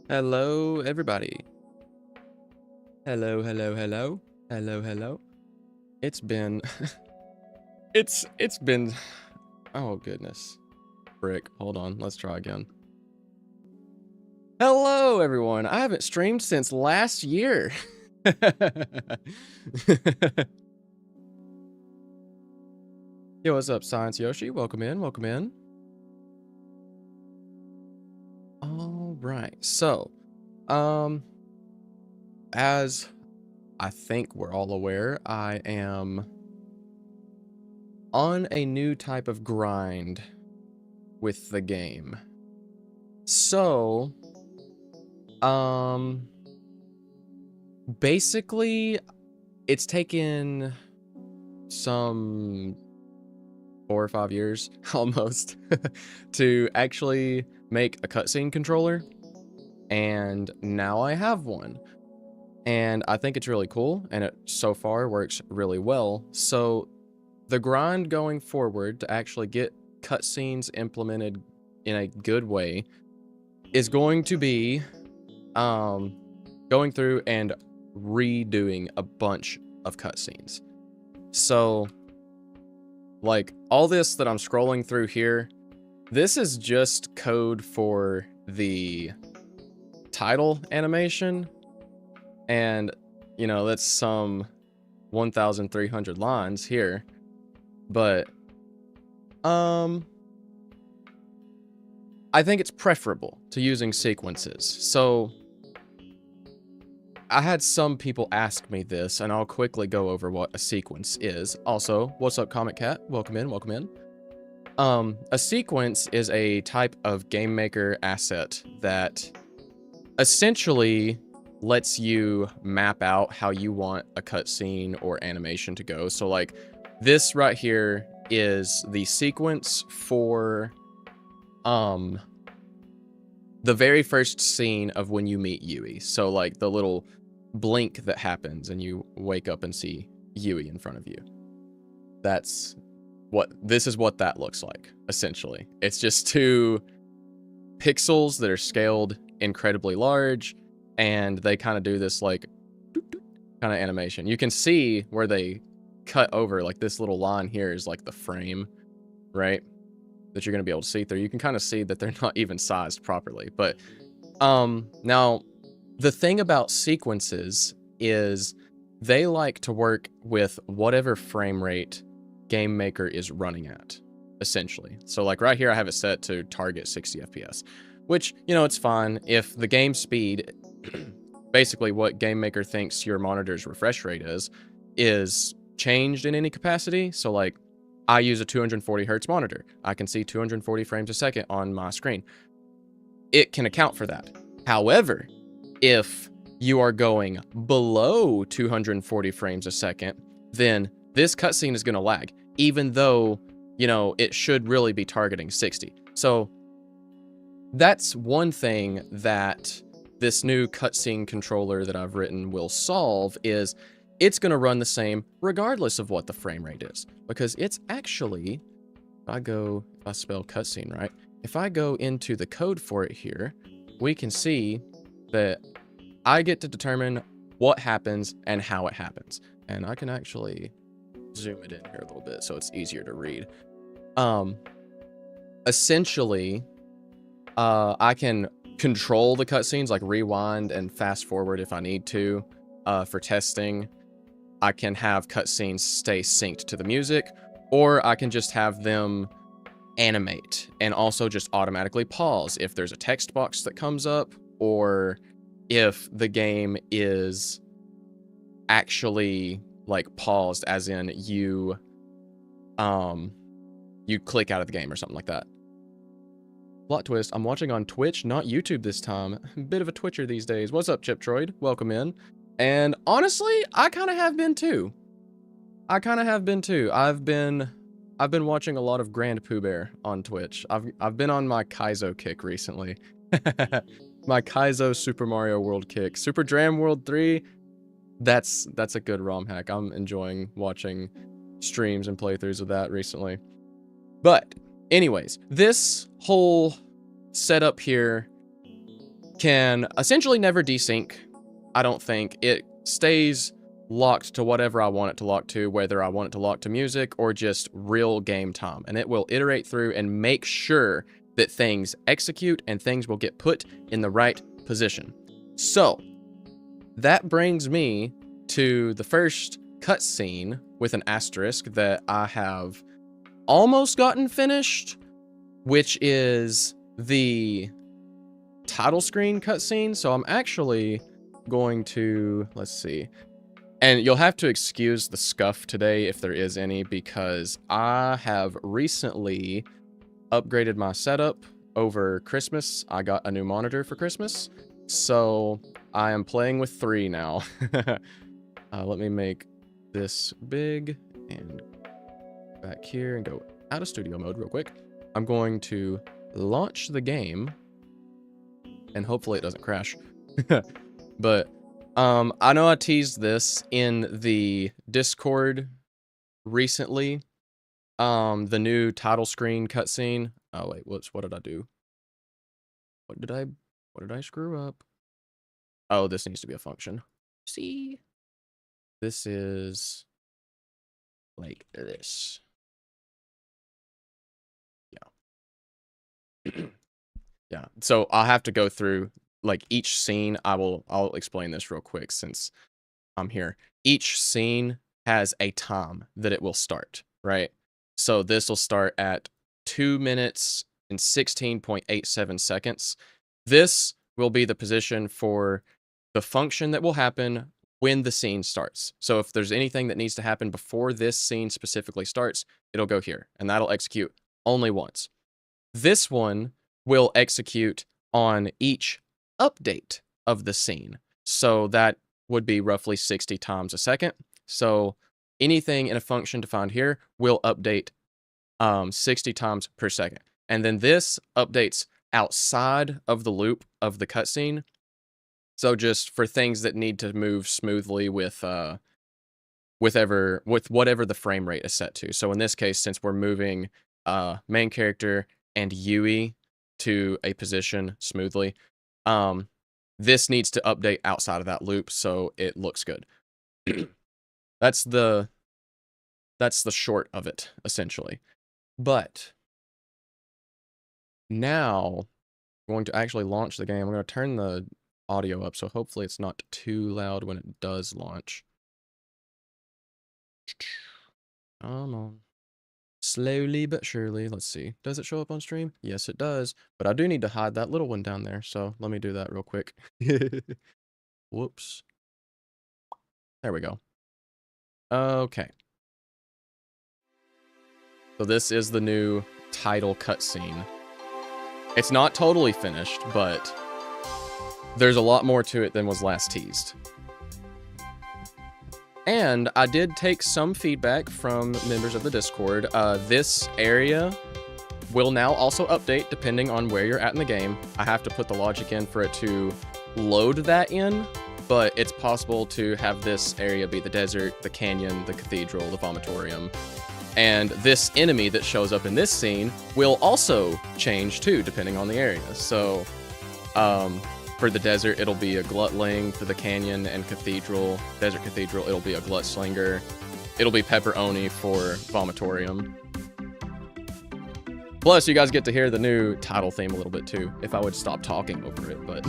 Hello, everybody. Hello, hello, hello. Hello, hello. It's been... it's been... Oh, goodness. Frick. Hold on. Let's try again. Hello, everyone. I haven't streamed since last year. Yo, what's up, Science Yoshi? Welcome in, welcome in. All right. So, as I think we're all aware, I am on a new type of grind with the game. So, basically, it's taken some 4 or 5 years, almost, to actually make a cutscene controller, and now I have one. And I think it's really cool, and it so far works really well. So the grind going forward to actually get cutscenes implemented in a good way is going to be going through and redoing a bunch of cutscenes. So, like, all this that I'm scrolling through here, this is just code for the title animation, and, you know, that's some 1,300 lines here, but, I think it's preferable to using sequences. So, I had some people ask me this, and I'll quickly go over what a sequence is. Also, what's up, Comic Cat? Welcome in, welcome in. A sequence is a type of game maker asset that essentially lets you map out how you want a cutscene or animation to go. So, like, this right here is the sequence for the very first scene of when you meet Yui. So, like, the little blink that happens and you wake up and see Yui in front of you. This is what that looks like, essentially. It's just 2 pixels that are scaled incredibly large, and they kind of do this, like, kind of animation. You can see where they cut over, like, this little line here is, like, the frame, right? That you're going to be able to see through. You can kind of see that they're not even sized properly. But, now, the thing about sequences is they like to work with whatever frame rate Game Maker is running at, essentially. So, like, right here, I have it set to target 60 FPS, which, you know, it's fine. If the game speed, basically what Game Maker thinks your monitor's refresh rate is changed in any capacity. So, like, I use a 240 hertz monitor. I can see 240 frames a second on my screen. It can account for that. However, if you are going below 240 frames a second, then this cutscene is going to lag, even though, you know, it should really be targeting 60. So that's one thing that this new cutscene controller that I've written will solve, is it's going to run the same regardless of what the frame rate is. Because it's actually, if I spell cutscene right, if I go into the code for it here, we can see that I get to determine what happens and how it happens. And I can actually zoom it in here a little bit so it's easier to read. Essentially, I can control the cutscenes, like rewind and fast forward if I need to, for testing. I can have cutscenes stay synced to the music, or I can just have them animate and also just automatically pause if there's a text box that comes up, or if the game is actually, like, paused, as in you click out of the game or something like that. Plot twist, I'm watching on Twitch, not YouTube this time. Bit of a Twitcher these days. What's up, Chiptroid? Welcome in. And honestly, I kind of have been too. I've been watching a lot of Grand Pooh Bear on Twitch. I've been on my Kaizo kick recently. My Kaizo Super Mario World kick. Super Dram World 3, that's a good ROM hack. I'm enjoying watching streams and playthroughs of that recently. But anyways, this whole setup here can essentially never desync. I don't think. It stays locked to whatever I want it to lock to, whether I want it to lock to music or just real game time. And it will iterate through and make sure that things execute and things will get put in the right position. So that brings me to the first cutscene with an asterisk that I have almost gotten finished, which is the title screen cutscene. So I'm actually going to, let's see. And you'll have to excuse the scuff today if there is any, because I have recently upgraded my setup over Christmas. I got a new monitor for Christmas, so I am playing with 3 now. Let me make this big and back here and go out of studio mode real quick. I'm going to launch the game and hopefully it doesn't crash. But I know I teased this in the Discord recently. The new title screen cutscene. Oh wait, whoops, what did I do? What did I screw up? Oh, this needs to be a function. See? This is like this. Yeah. Yeah. So I'll have to go through like each scene. I'll explain this real quick since I'm here. Each scene has a time that it will start, right? So this will start at 2 minutes and 16.87 seconds. This will be the position for the function that will happen when the scene starts. So if there's anything that needs to happen before this scene specifically starts, it'll go here, and that'll execute only once. This one will execute on each update of the scene. So that would be roughly 60 times a second. So anything in a function defined here will update 60 times per second. And then this updates outside of the loop of the cutscene. So just for things that need to move smoothly with whatever the frame rate is set to. So in this case, since we're moving main character and Yui to a position smoothly, this needs to update outside of that loop so it looks good. That's the short of it, essentially. But now I'm going to actually launch the game. I'm going to turn the audio up, so hopefully it's not too loud when it does launch. Come on. Slowly but surely. Let's see. Does it show up on stream? Yes, it does. But I do need to hide that little one down there, so let me do that real quick. Whoops. There we go. Okay. So this is the new title cutscene. It's not totally finished, but there's a lot more to it than was last teased. And I did take some feedback from members of the Discord. This area will now also update depending on where you're at in the game. I have to put the logic in for it to load that in, but it's possible to have this area be the desert, the canyon, the cathedral, the vomitorium. And this enemy that shows up in this scene will also change too, depending on the area. So, for the desert, it'll be a glutling. For the canyon and cathedral, desert cathedral, it'll be a glut slinger. It'll be pepperoni for vomitorium. Plus, you guys get to hear the new title theme a little bit too, if I would stop talking over it, but...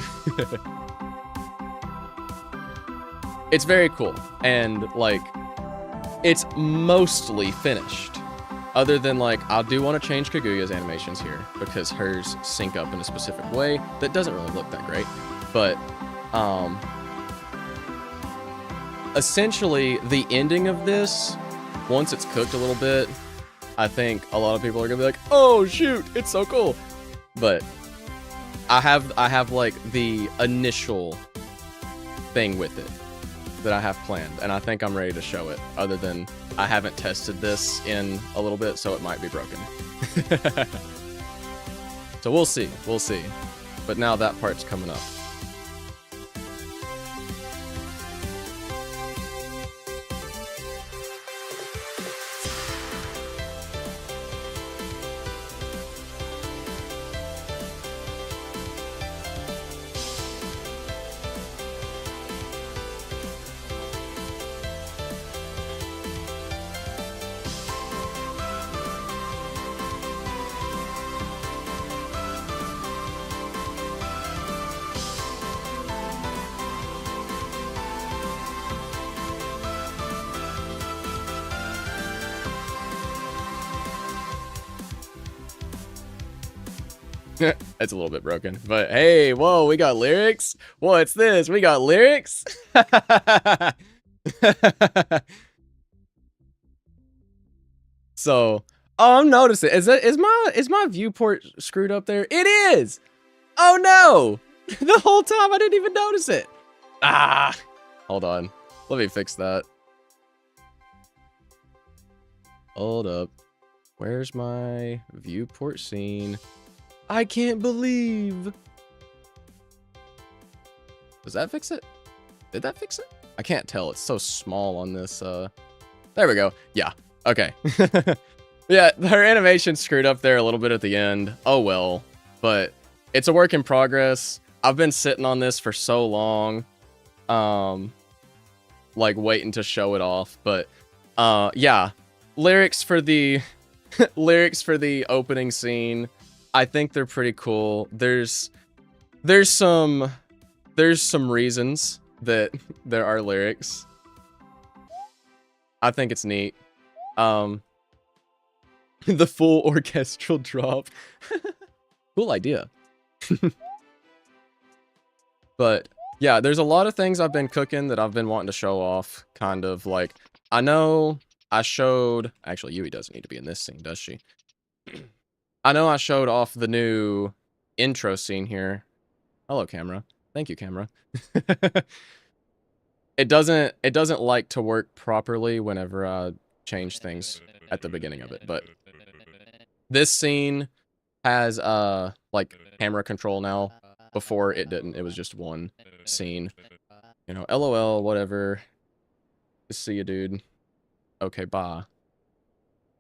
It's very cool, and, like, it's mostly finished. Other than, like, I do want to change Kaguya's animations here, because hers sync up in a specific way that doesn't really look that great. But, essentially, the ending of this, once it's cooked a little bit, I think a lot of people are gonna be like, oh, shoot, it's so cool. But I have, like, the initial thing with it that I have planned, and I think I'm ready to show it, other than I haven't tested this in a little bit, so it might be broken. So we'll see. But now that part's coming up. It's a little bit broken, but hey, whoa, we got lyrics. What's this? We got lyrics. So, oh, I'm noticing. Is my viewport screwed up there? It is. Oh no! The whole time I didn't even notice it. Ah, hold on. Let me fix that. Hold up. Where's my viewport scene? I can't believe. Does that fix it? Did that fix it? I can't tell. It's so small on this. There we go. Yeah. Okay. Yeah, her animation screwed up there a little bit at the end. Oh well. But it's a work in progress. I've been sitting on this for so long. Like waiting to show it off. But yeah. Lyrics for the lyrics for the opening scene. I think they're pretty cool. There's some reasons that there are lyrics. I think it's neat. The full orchestral drop. Cool idea. But yeah, there's a lot of things I've been cooking that I've been wanting to show off. Kind of like, I know I showed, actually Yui doesn't need to be in this scene, does she? I know I showed off the new intro scene here. Hello, camera. Thank you, camera. It doesn't like to work properly whenever I change things at the beginning of it, but this scene has like camera control now. Before it didn't. It was just one scene. You know, LOL, whatever. See you, dude. Okay, bye.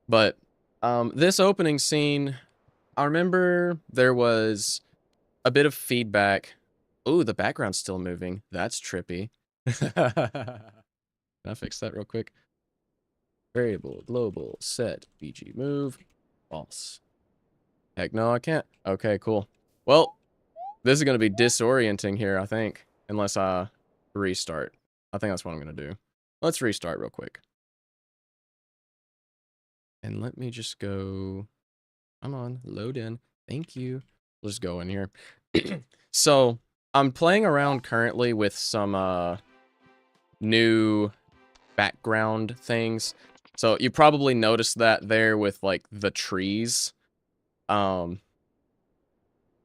But this opening scene, I remember there was a bit of feedback. Ooh, the background's still moving. That's trippy. Can I fix that real quick? Variable, global, set, BG move, false. Heck no, I can't. Okay, cool. Well, this is going to be disorienting here, I think, unless I restart. I think that's what I'm going to do. Let's restart real quick. And let me just go, come on, load in. Thank you. Let's go in here. So, I'm playing around currently with some new background things. So, you probably noticed that there with, like, the trees.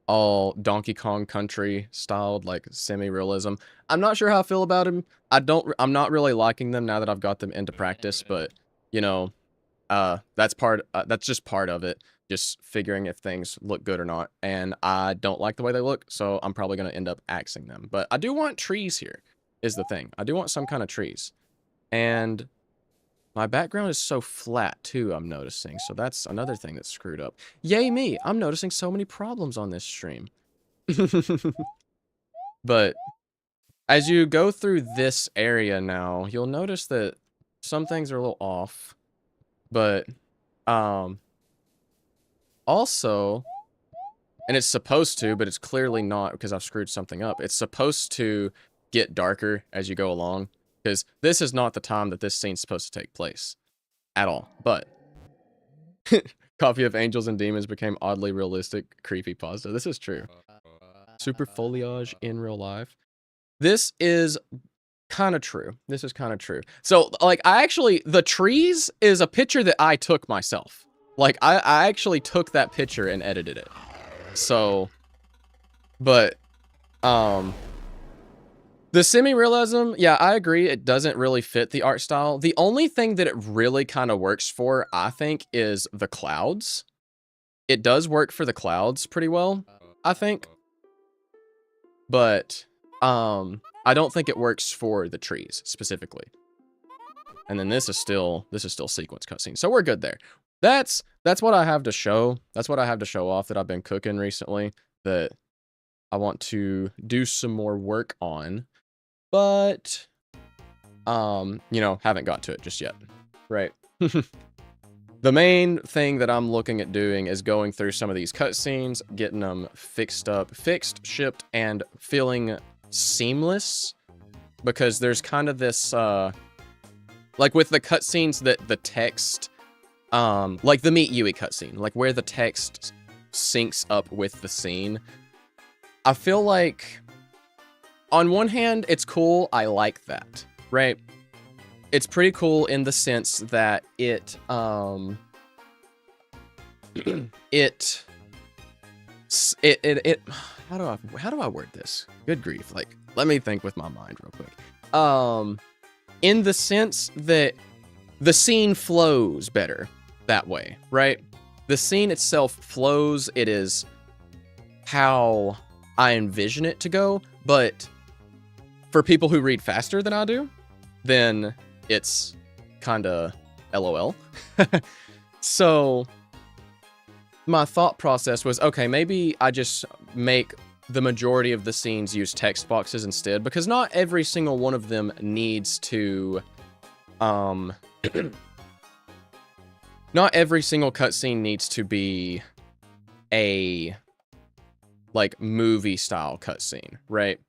All Donkey Kong Country styled, like semi-realism. I'm not sure how I feel about them. I'm not really liking them now that I've got them into practice, but you know, that's just part of it. Just figuring if things look good or not. And I don't like the way they look, so I'm probably gonna end up axing them. But I do want trees here, is the thing. I do want some kind of trees. And my background is so flat, too, I'm noticing. So that's another thing that's screwed up. Yay me! I'm noticing so many problems on this stream. But as you go through this area now, you'll notice that some things are a little off. But, also, and it's supposed to, but it's clearly not because I've screwed something up. It's supposed to get darker as you go along. Because this is not the time that this scene's supposed to take place. At all. But copy of Angels and Demons became oddly realistic creepypasta. This is true. Super foliage in real life. This is kind of true. This is kind of true. So, like, the trees is a picture that I took myself. Like, I actually took that picture and edited it. So, but, the semi-realism, yeah, I agree. It doesn't really fit the art style. The only thing that it really kind of works for, I think, is the clouds. It does work for the clouds pretty well, I think. But, I don't think it works for the trees, specifically. And then this is still sequence cutscene. So we're good there. That's what I have to show. That's what I have to show off that I've been cooking recently that I want to do some more work on. But, you know, haven't got to it just yet. Right. The main thing that I'm looking at doing is going through some of these cutscenes, getting them fixed, shipped, and feeling seamless. Because there's kind of this, like with the cutscenes that the text, like the Meet Yui cutscene, like where the text syncs up with the scene. I feel like, on one hand, it's cool. I like that, right? It's pretty cool in the sense that it how do I word this? Good grief. Like, let me think with my mind real quick. In the sense that the scene flows better that way, right? The scene itself flows. It is how I envision it to go, but for people who read faster than I do, then it's kind of LOL. So my thought process was, okay, maybe I just make the majority of the scenes use text boxes instead, because not every single one of them needs to, not every single cutscene needs to be a, like, movie-style cutscene, right?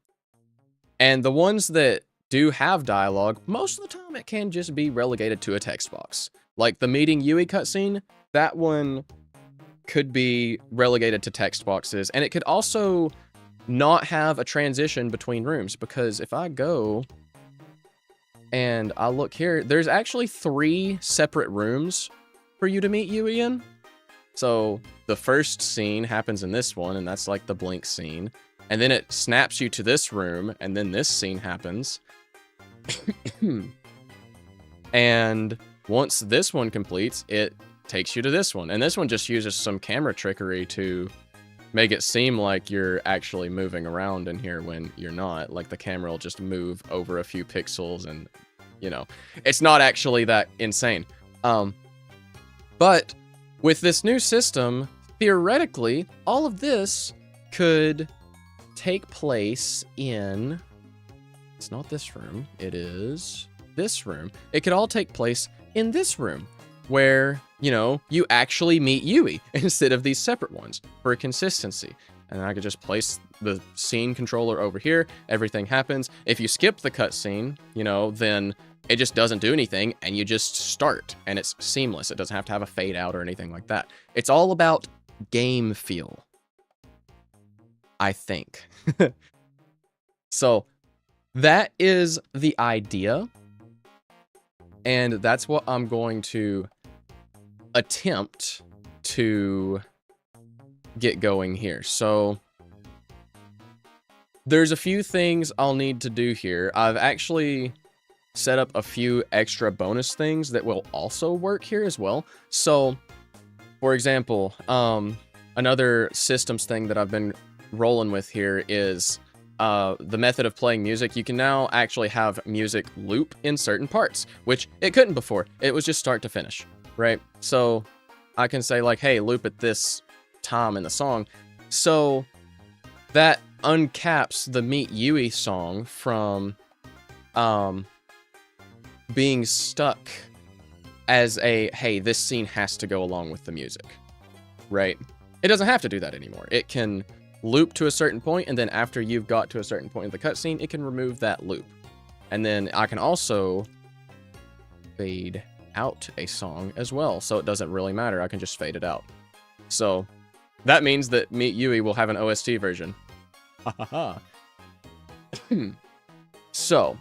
And the ones that do have dialogue, most of the time it can just be relegated to a text box. Like the meeting Yui cutscene, that one could be relegated to text boxes, and it could also not have a transition between rooms, because if I go and I look here, there's actually 3 separate rooms for you to meet Yui in. So the first scene happens in this one, and that's like the blink scene. And then it snaps you to this room, and then this scene happens. And once this one completes, it takes you to this one. And this one just uses some camera trickery to make it seem like you're actually moving around in here when you're not. Like the camera will just move over a few pixels, and, you know, it's not actually that insane. But with this new system, theoretically, all of this could take place in... It's not this room. It is this room. It could all take place in this room, where, you know, you actually meet Yui instead of these separate ones for consistency. And I could just place the scene controller over here. Everything happens. If you skip the cutscene, you know, then it just doesn't do anything, and you just start, and it's seamless. It doesn't have to have a fade out or anything like that. It's all about game feel, I think. So that is the idea, and that's what I'm going to attempt to get going here. So there's a few things I'll need to do here. I've actually set up a few extra bonus things that will also work here as well. So, for example, another systems thing that I've been rolling with here is the method of playing music. You can now actually have music loop in certain parts, which it couldn't before. It was just start to finish, right? So I can say like, hey, loop at this time in the song. So that uncaps the Meet Yui song from being stuck as a, hey, this scene has to go along with the music, right? It doesn't have to do that anymore. It can loop to a certain point, and then after you've got to a certain point in the cutscene, it can remove that loop. And then I can also fade out a song as well, so it doesn't really matter. I can just fade it out. So that means that Meet Yui will have an OST version. Ha ha ha. So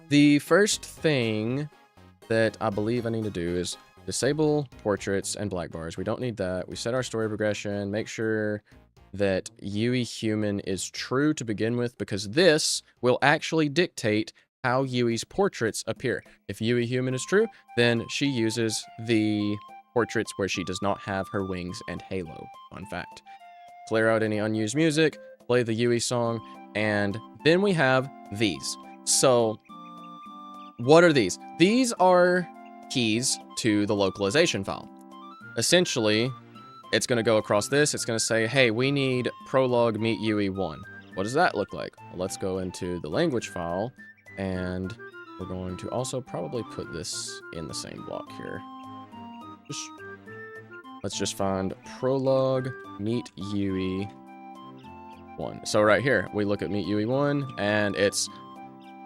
the first thing that I believe I need to do is disable portraits and black bars. We don't need that. We set our story progression, make sure that Yui human is true to begin with, because this will actually dictate how Yui's portraits appear. If Yui human is true, then she uses the portraits where she does not have her wings and halo. Fun fact. Clear out any unused music, play the Yui song, and then we have these. So what are these? These are keys to the localization file. Essentially, it's going to go across this. It's going to say, hey, we need prologue Meet Yui 1. What does that look like? Well, let's go into the language file, and we're going to also probably put this in the same block here. Let's just find prologue Meet Yui 1. So right here, we look at Meet Yui 1, and it's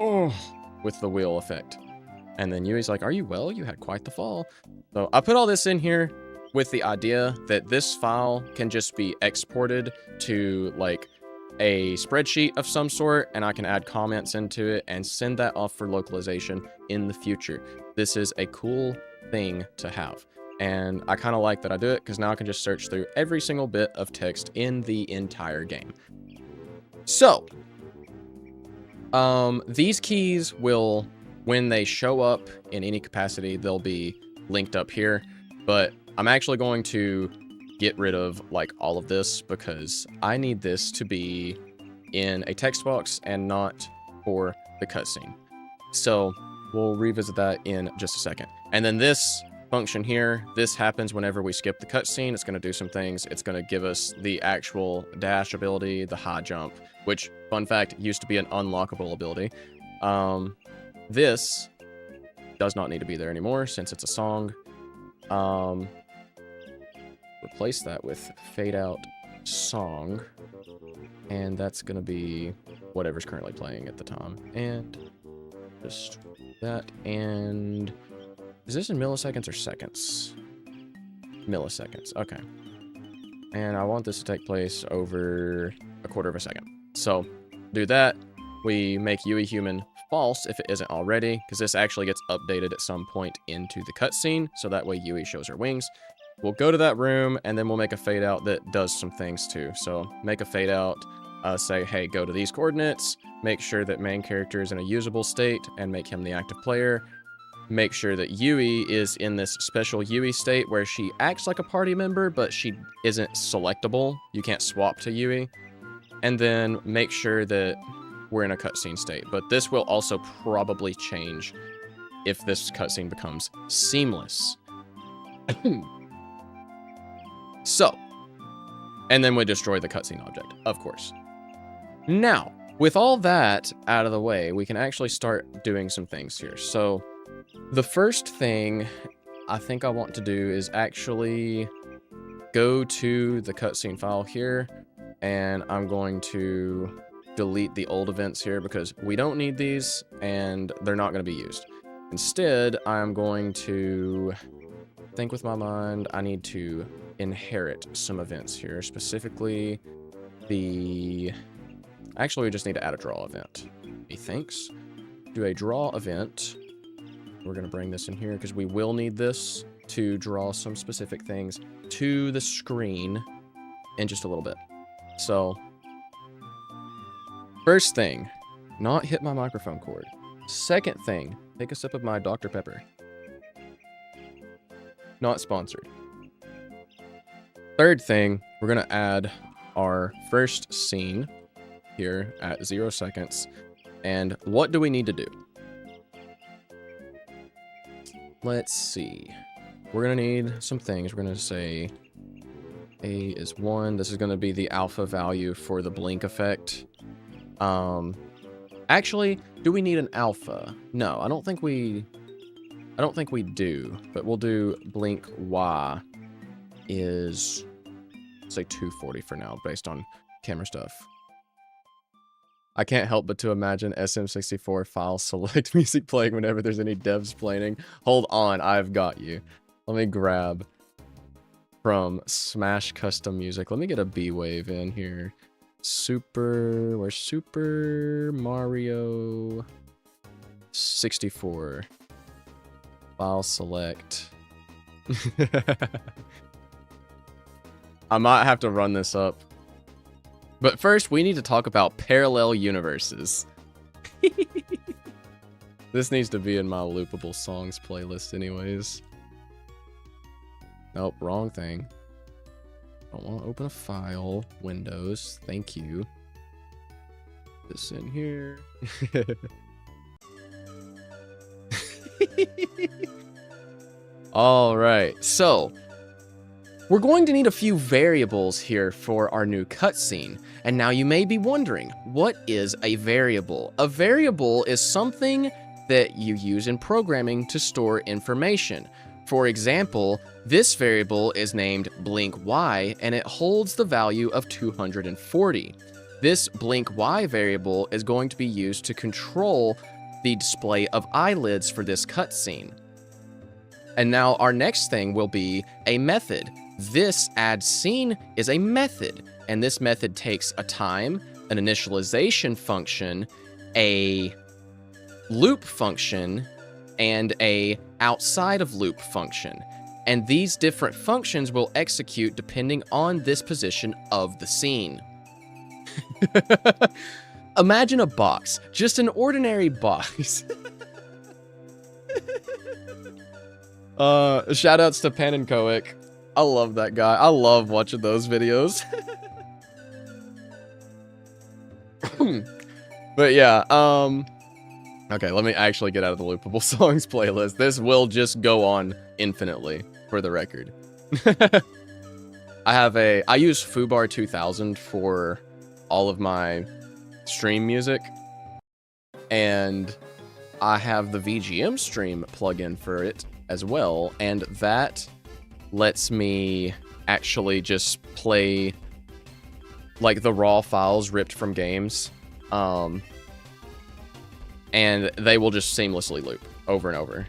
with the wheel effect. And then Yui's like, are you well? You had quite the fall. So I put all this in here with the idea that this file can just be exported to like a spreadsheet of some sort, and I can add comments into it and send that off for localization in the future. This is a cool thing to have. And I kind of like that I do it because now I can just search through every single bit of text in the entire game. So, these keys will, when they show up in any capacity, they'll be linked up here. But I'm actually going to get rid of like all of this because I need this to be in a text box and not for the cutscene. So we'll revisit that in just a second. And then this function here, this happens whenever we skip the cutscene. It's going to do some things. It's going to give us the actual dash ability, the high jump, which, fun fact, used to be an unlockable ability. This does not need to be there anymore since it's a song. Replace that with fade out song, and that's going to be whatever's currently playing at the time. And just that, and is this in milliseconds or seconds? Milliseconds, okay. And I want this to take place over a quarter of a second. So, do that. We make Yui human false if it isn't already, because this actually gets updated at some point into the cutscene, so that way Yui shows her wings. We'll go to that room, and then we'll make a fade out that does some things too. So, make a fade out, say, hey, go to these coordinates, make sure that main character is in a usable state, and make him the active player. Make sure that Yui is in this special Yui state where she acts like a party member, but she isn't selectable. You can't swap to Yui. And then make sure that we're in a cutscene state. But this will also probably change if this cutscene becomes seamless. So, and then we destroy the cutscene object, of course. Now, with all that out of the way, we can actually start doing some things here. So, the first thing I think I want to do is actually go to the cutscene file here, and I'm going to delete the old events here because we don't need these and they're not going to be used. Instead, I'm going to think with my mind. I need to inherit some events here, specifically the... Actually, we just need to add a draw event. Methinks. Do a draw event. We're going to bring this in here because we will need this to draw some specific things to the screen in just a little bit. So, first thing, not hit my microphone cord. Second thing, take a sip of my Dr. Pepper. Not sponsored. Third thing, we're going to add our first scene here at 0 seconds. And what do we need to do? Let's see. We're going to need some things. We're going to say A is 1. This is going to be the alpha value for the blink effect. Actually, do we need an alpha? No, I don't think we do, but we'll do blink Y is, say, 240 for now, based on camera stuff. I can't help but to imagine SM64 file select music playing whenever there's any devs playing. Hold on, I've got you. Let me grab from Smash Custom Music. Let me get a B-Wave in here. Where's Super Mario 64? File select. I might have to run this up. But first, we need to talk about parallel universes. This needs to be in my loopable songs playlist anyways. Nope, wrong thing. I don't want to open a file. Windows, thank you. This in here. All right, so we're going to need a few variables here for our new cutscene. And now you may be wondering, what is a variable? A variable is something that you use in programming to store information. For example, this variable is named blink Y and it holds the value of 240. This blink Y variable is going to be used to control the display of eyelids for this cutscene. And now our next thing will be a method. This add scene is a method, and this method takes a time, an initialization function, a loop function, and a outside of loop function. And these different functions will execute depending on this position of the scene. Imagine a box, just an ordinary box. Shout outs to Pan and Coic. I love that guy. I love watching those videos. But yeah, okay, let me actually get out of the loopable songs playlist. This will just go on infinitely, for the record. I use Foobar 2000 for all of my stream music, and I have the VGM stream plugin for it as well, and that lets me actually just play like the raw files ripped from games, and they will just seamlessly loop over and over.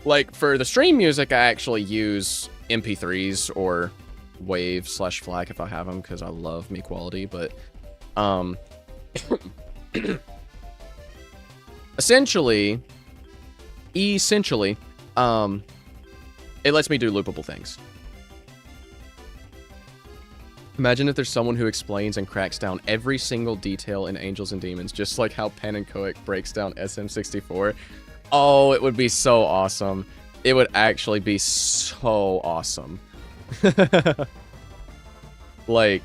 Like for the stream music, I actually use MP3s or WAV/FLAC if I have them, because I love me quality, but essentially, it lets me do loopable things. Imagine if there's someone who explains and cracks down every single detail in Angels and Demons, just like how Pan and Coic breaks down SM64. Oh, it would be so awesome. It would actually be so awesome. Like,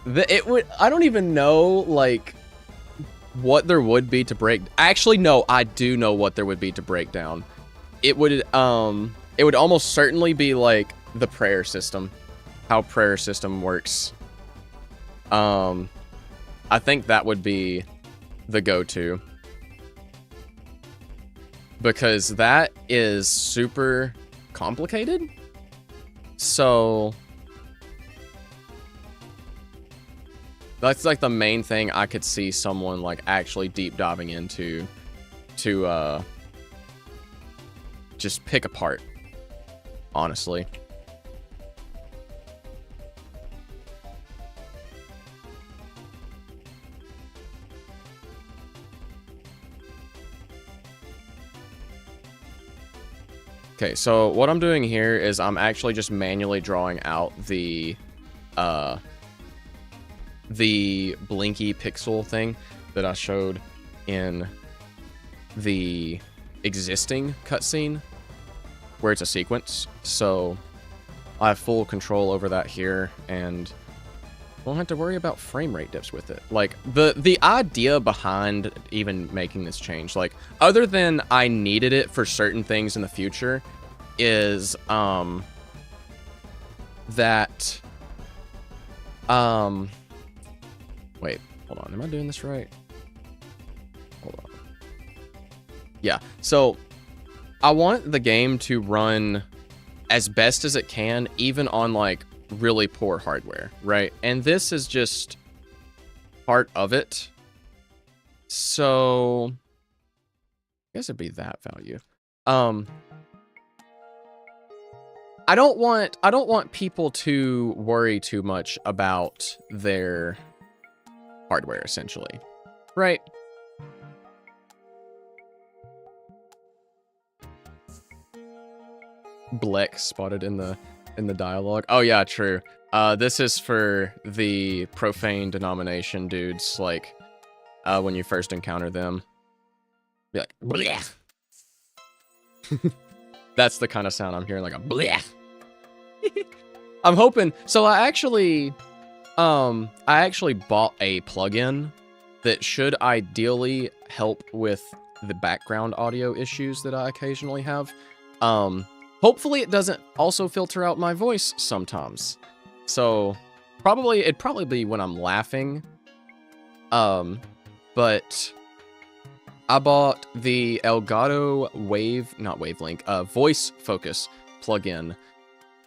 I don't even know, like, what there would be to break. Actually, no, I do know what there would be to break down. It would almost certainly be like the prayer system, how prayer system works. I think that would be the go-to, because that is super complicated. So that's like the main thing I could see someone like actually deep diving into to just pick apart, honestly. Okay, so what I'm doing here is I'm actually just manually drawing out the blinky pixel thing that I showed in the existing cutscene, where it's a sequence. So I have full control over that here, and won't have to worry about frame rate dips with it. Like, the idea behind even making this change, like, other than I needed it for certain things in the future, is that wait, hold on, am I doing this right? Hold on. Yeah, so I want the game to run as best as it can, even on like really poor hardware, right? And this is just part of it. So I guess it'd be that value. I don't want people to worry too much about their hardware, essentially, right? Bleck spotted in the dialogue. Oh yeah, true. This is for the profane denomination dudes, like when you first encounter them. Be like, bleh. That's the kind of sound I'm hearing, like a bleh. I'm hoping. So I actually bought a plugin that should ideally help with the background audio issues that I occasionally have. Hopefully it doesn't also filter out my voice sometimes. So it'd probably be when I'm laughing. But I bought the Elgato voice focus plugin,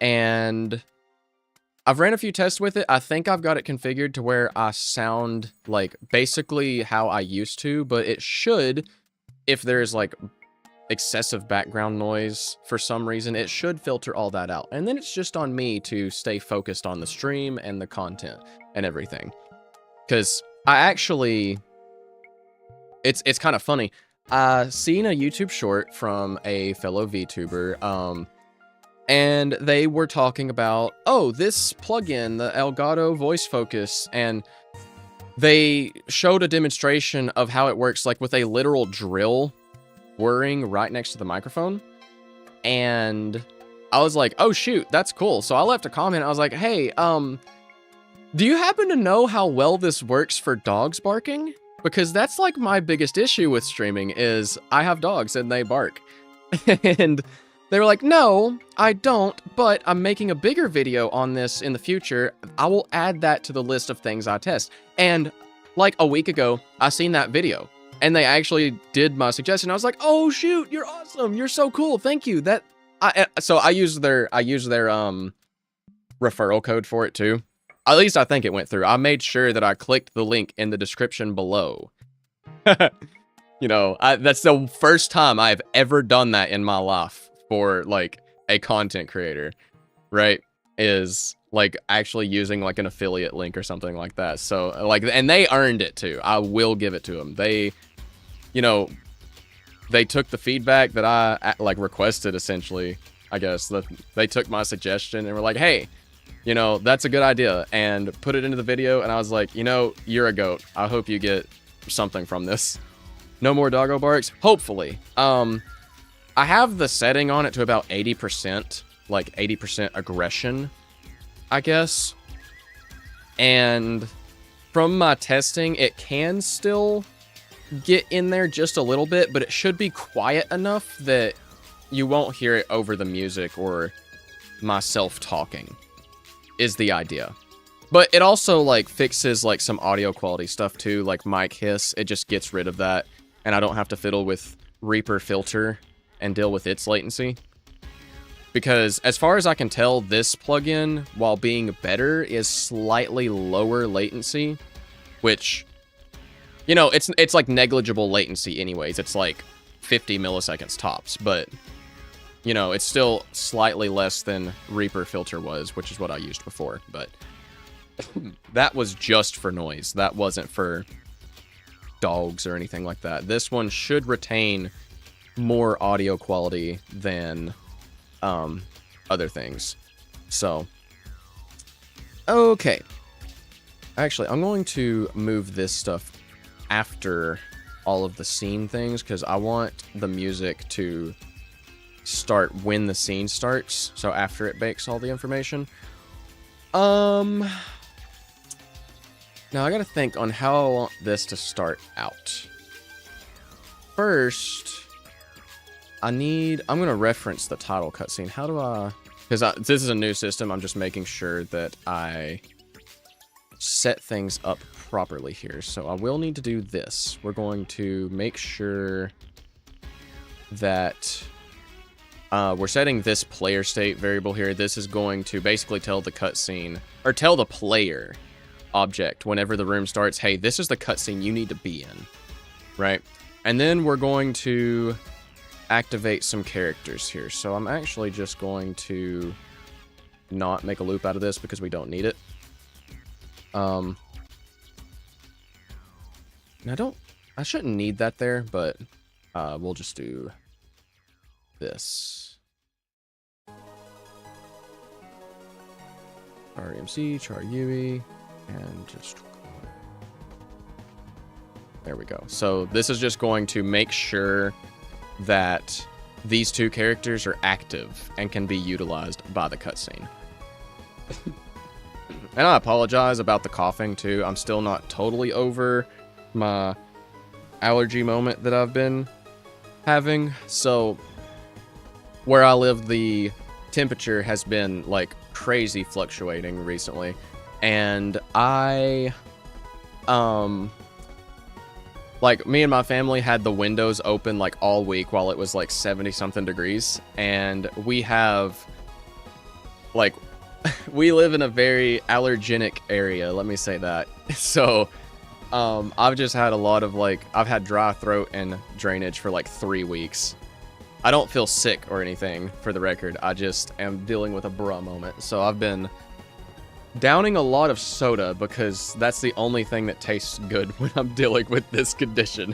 and I've ran a few tests with it. I think I've got it configured to where I sound like basically how I used to, but it should, if there's like excessive background noise for some reason, it should filter all that out. And then it's just on me to stay focused on the stream and the content and everything. Because I actually, it's kind of funny. I seen a YouTube short from a fellow VTuber, and they were talking about, oh, this plugin, the Elgato Voice Focus, and they showed a demonstration of how it works, like with a literal drill whirring right next to the microphone. And I was like, oh shoot, that's cool. So I left a comment. I was like, hey, do you happen to know how well this works for dogs barking? Because that's like my biggest issue with streaming is I have dogs and they bark. And they were like, no, I don't, but I'm making a bigger video on this in the future. I will add that to the list of things I test. And like a week ago, I seen that video and they actually did my suggestion. I was like, oh shoot, you're awesome. You're so cool. Thank you. So I used their referral code for it too. At least I think it went through. I made sure that I clicked the link in the description below. You know, that's the first time I've ever done that in my life for like a content creator, right? Is like actually using like an affiliate link or something like that. So like, and they earned it too. I will give it to them. They, you know, they took the feedback that I like requested essentially, I guess. They took my suggestion and were like, hey, you know, that's a good idea, and put it into the video. And I was like, you know, you're a goat. I hope you get something from this. No more doggo barks, hopefully. I have the setting on it to about 80%, like 80% aggression, I guess. And from my testing, it can still get in there just a little bit, but it should be quiet enough that you won't hear it over the music or myself talking, is the idea. But it also like fixes like some audio quality stuff too, like mic hiss. It just gets rid of that, and I don't have to fiddle with Reaper filter and deal with its latency. Because as far as I can tell, this plugin, while being better, is slightly lower latency, which, you know, it's like negligible latency anyways. It's like 50 milliseconds tops, but you know, it's still slightly less than Reaper filter was, which is what I used before. But that was just for noise. That wasn't for dogs or anything like that. This one should retain more audio quality than other things. So, okay. Actually, I'm going to move this stuff after all of the scene things, because I want the music to start when the scene starts, so after it bakes all the information. Now I gotta think on how I want this to start out. First, I'm gonna reference the title cutscene. How do I, because this is a new system, I'm just making sure that I set things up properly here. So I will need to do this. We're going to make sure that we're setting this player state variable here. This is going to basically tell the cutscene, or tell the player object whenever the room starts, hey, this is the cutscene you need to be in, right? And then we're going to activate some characters here. So I'm actually just going to not make a loop out of this because we don't need it. And I shouldn't need that there, but we'll just do this. REMC, char UE, and just, there we go. So this is just going to make sure that these two characters are active and can be utilized by the cutscene. And I apologize about the coughing too. I'm still not totally over my allergy moment that I've been having. So where I live, the temperature has been like crazy fluctuating recently, and like me and my family had the windows open like all week while it was like 70 something degrees, and we have like we live in a very allergenic area, let me say that. So I've just had a lot of like, I've had dry throat and drainage for like 3 weeks. I don't feel sick or anything, for the record. I just am dealing with a bruh moment. So I've been downing a lot of soda because that's the only thing that tastes good when I'm dealing with this condition.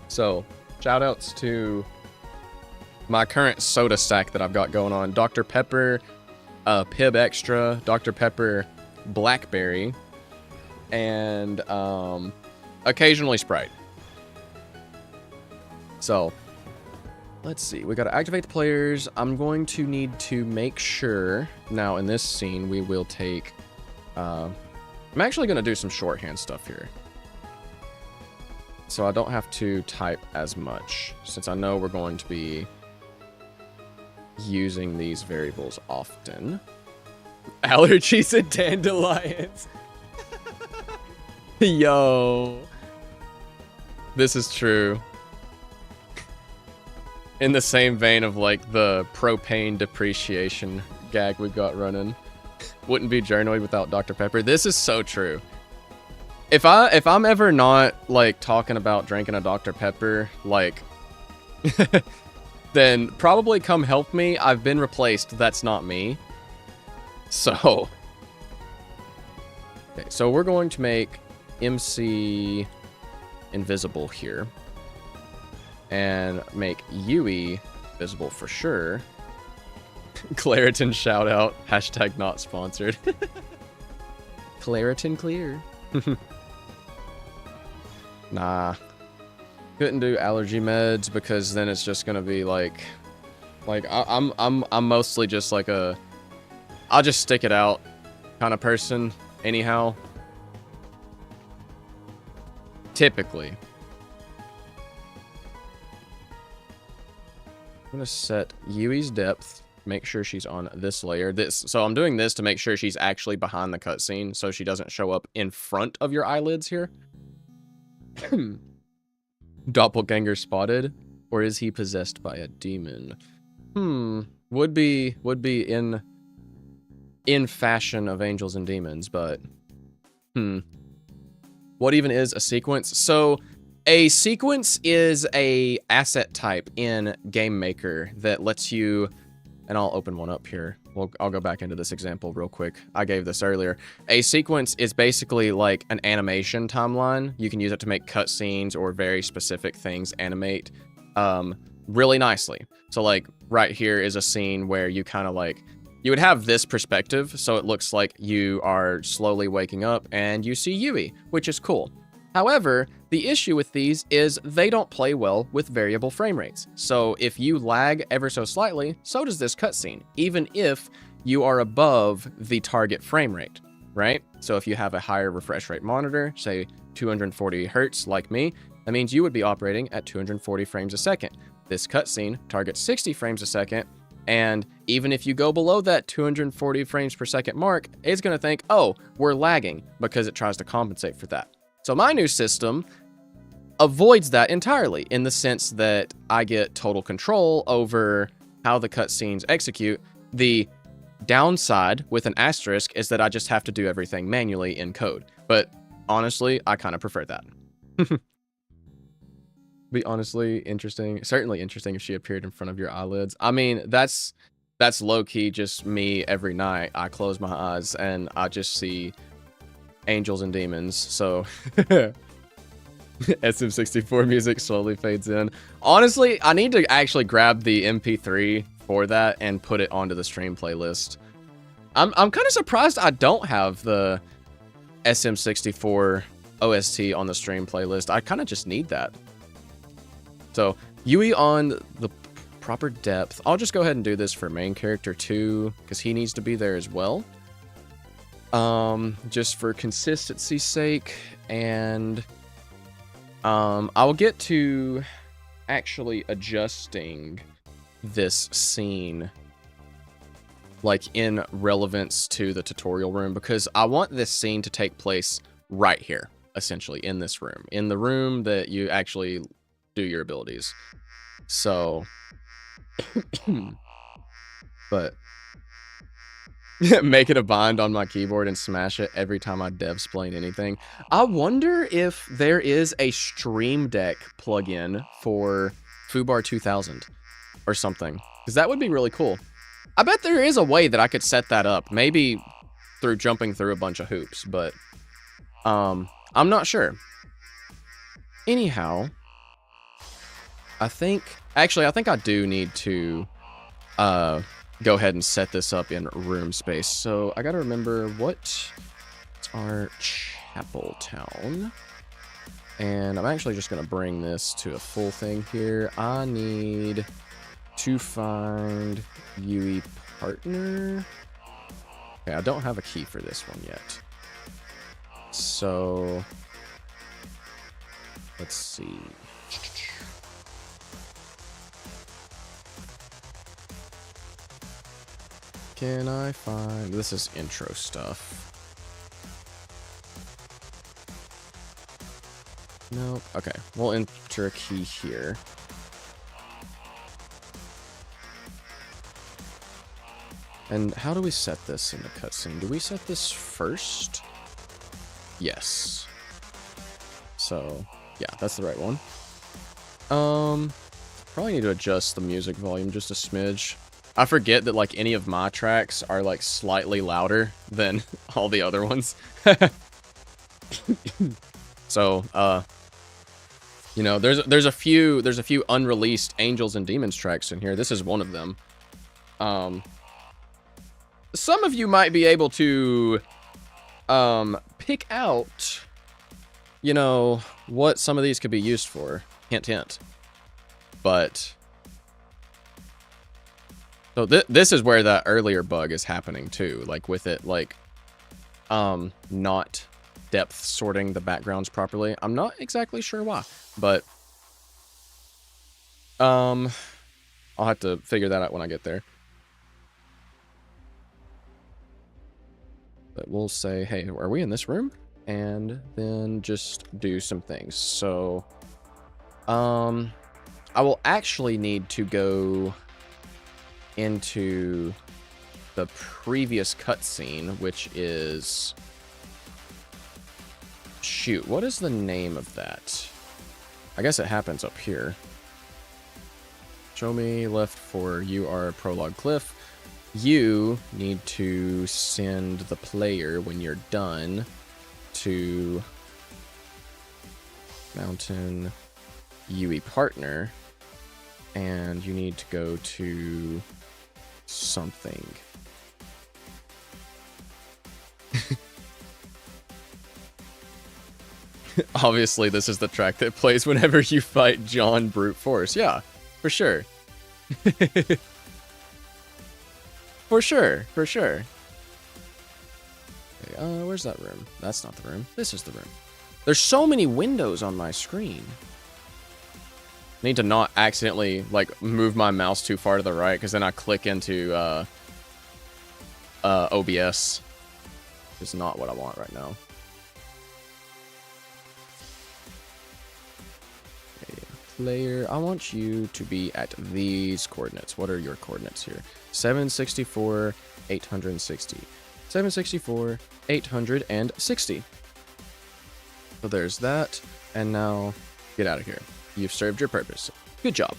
So, shoutouts to my current soda stack that I've got going on. Dr. Pepper, Pib Extra, Dr. Pepper Blackberry, and occasionally Sprite. So, let's see. We got to activate the players. I'm going to need to make sure... Now, in this scene, we will take... I'm actually going to do some shorthand stuff here. So I don't have to type as much, since I know we're going to be using these variables often. Allergies and dandelions. Yo. This is true. In the same vein of like the propane depreciation gag we've got running. Wouldn't be Journoid without Dr. Pepper. This is so true. If I'm ever not like talking about drinking a Dr. Pepper, like then probably come help me. I've been replaced. That's not me. So okay, so we're going to make MC invisible here. And make Yui visible for sure. Claritin shout out. Hashtag not sponsored. Claritin clear. Nah. Couldn't do allergy meds because then it's just gonna be like I'm mostly just like a I'll just stick it out kind of person anyhow. Typically. I'm gonna set Yui's depth, make sure she's on this layer. So I'm doing this to make sure she's actually behind the cutscene so she doesn't show up in front of your eyelids here. Doppelganger spotted, or is he possessed by a demon? Would be in fashion of angels and demons, but what even is a sequence? So a sequence is a asset type in Game Maker that lets you, and I'll open one up here. I'll go back into this example real quick. I gave this earlier. A sequence is basically like an animation timeline. You can use it to make cutscenes or very specific things animate really nicely. So like right here is a scene where you kind of like, you would have this perspective. So it looks like you are slowly waking up and you see Yui, which is cool. However, the issue with these is they don't play well with variable frame rates. So if you lag ever so slightly, so does this cutscene, even if you are above the target frame rate, right? So if you have a higher refresh rate monitor, say 240 hertz like me, that means you would be operating at 240 frames a second. This cutscene targets 60 frames a second, and even if you go below that 240 frames per second mark, it's gonna think, oh, we're lagging, because it tries to compensate for that. So my new system avoids that entirely in the sense that I get total control over how the cutscenes execute. The downside with an asterisk is that I just have to do everything manually in code. But honestly, I kind of prefer that. Be honestly interesting, certainly interesting if she appeared in front of your eyelids. I mean, that's low-key just me every night. I close my eyes and I just see angels and demons, so SM64 music slowly fades in. Honestly, I need to actually grab the MP3 for that and put it onto the stream playlist. I'm kind of surprised I don't have the SM64 OST on the stream playlist. I kind of just need that. So, Yui on the proper depth. I'll just go ahead and do this for main character too, because he needs to be there as well. Just for consistency's sake, and I'll get to actually adjusting this scene like in relevance to the tutorial room, because I want this scene to take place right here, essentially in this room, in the room that you actually do your abilities. So but Make it a bind on my keyboard and smash it every time I devsplain anything. I wonder if there is a Stream Deck plugin for Foobar 2000 or something, because that would be really cool. I bet there is a way that I could set that up, maybe through jumping through a bunch of hoops, but I'm not sure. Anyhow, I think I do need to go ahead and set this up in room space. So I gotta remember what's our chapel town. And I'm actually just gonna bring this to a full thing here. I need to find UE partner. Okay, I don't have a key for this one yet. So let's see. Can I find... This is intro stuff. Nope. Okay, we'll enter a key here. And how do we set this in the cutscene? Do we set this first? Yes. So, yeah, that's the right one. Probably need to adjust the music volume just a smidge. I forget that, like, any of my tracks are, like, slightly louder than all the other ones. So, you know, there's a few unreleased Angels and Demons tracks in here. This is one of them. Some of you might be able to, pick out, you know, what some of these could be used for. Hint, hint. But... So this is where that earlier bug is happening too, like with it, like, not depth sorting the backgrounds properly. I'm not exactly sure why, but, I'll have to figure that out when I get there. But we'll say, hey, are we in this room? And then just do some things. So, I will actually need to go into the previous cutscene, which is... Shoot, what is the name of that? I guess it happens up here. Show me left for you are Prologue Cliff. You need to send the player, when you're done, to Mountain UE Partner, and you need to go to something. Obviously, this is the track that plays whenever you fight John Brute Force. Yeah, for sure. For sure, for sure. Okay, where's that room? That's not the room. This is the room. There's so many windows on my screen. I need to not accidentally, like, move my mouse too far to the right, because then I click into, OBS. It's not what I want right now. Okay, player, I want you to be at these coordinates. What are your coordinates here? 764, 860. 764, 860. So there's that, and now get out of here. You've served your purpose. Good job.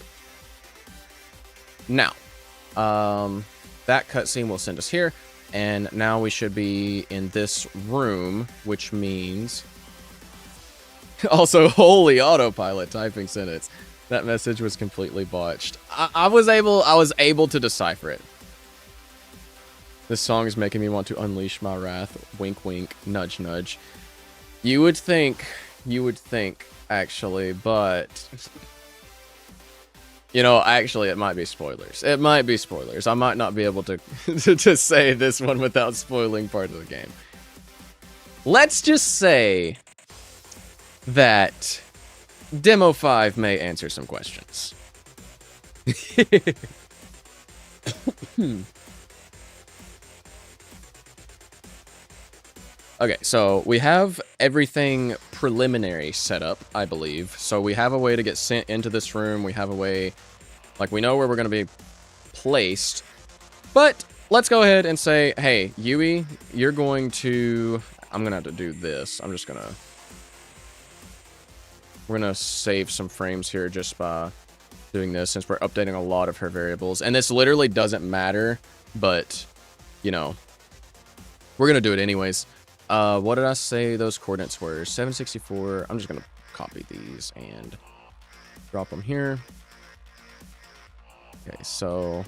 Now, that cutscene will send us here, and now we should be in this room, which means... Also, holy autopilot typing sentence. That message was completely botched. I was able to decipher it. This song is making me want to unleash my wrath. Wink, wink, nudge, nudge. You would think, actually, but... You know, actually, it might be spoilers. It might be spoilers. I might not be able to, to say this one without spoiling part of the game. Let's just say that Demo 5 may answer some questions. Okay, so we have everything preliminary set up, I believe. So we have a way to get sent into this room. We have a way, like, we know where we're going to be placed. But let's go ahead and say, hey, Yui, you're going to... I'm going to have to do this. I'm just going to... We're going to save some frames here just by doing this, since we're updating a lot of her variables. And this literally doesn't matter, but, you know, we're going to do it anyways. What did I say those coordinates were? 764. I'm just going to copy these and drop them here. Okay, so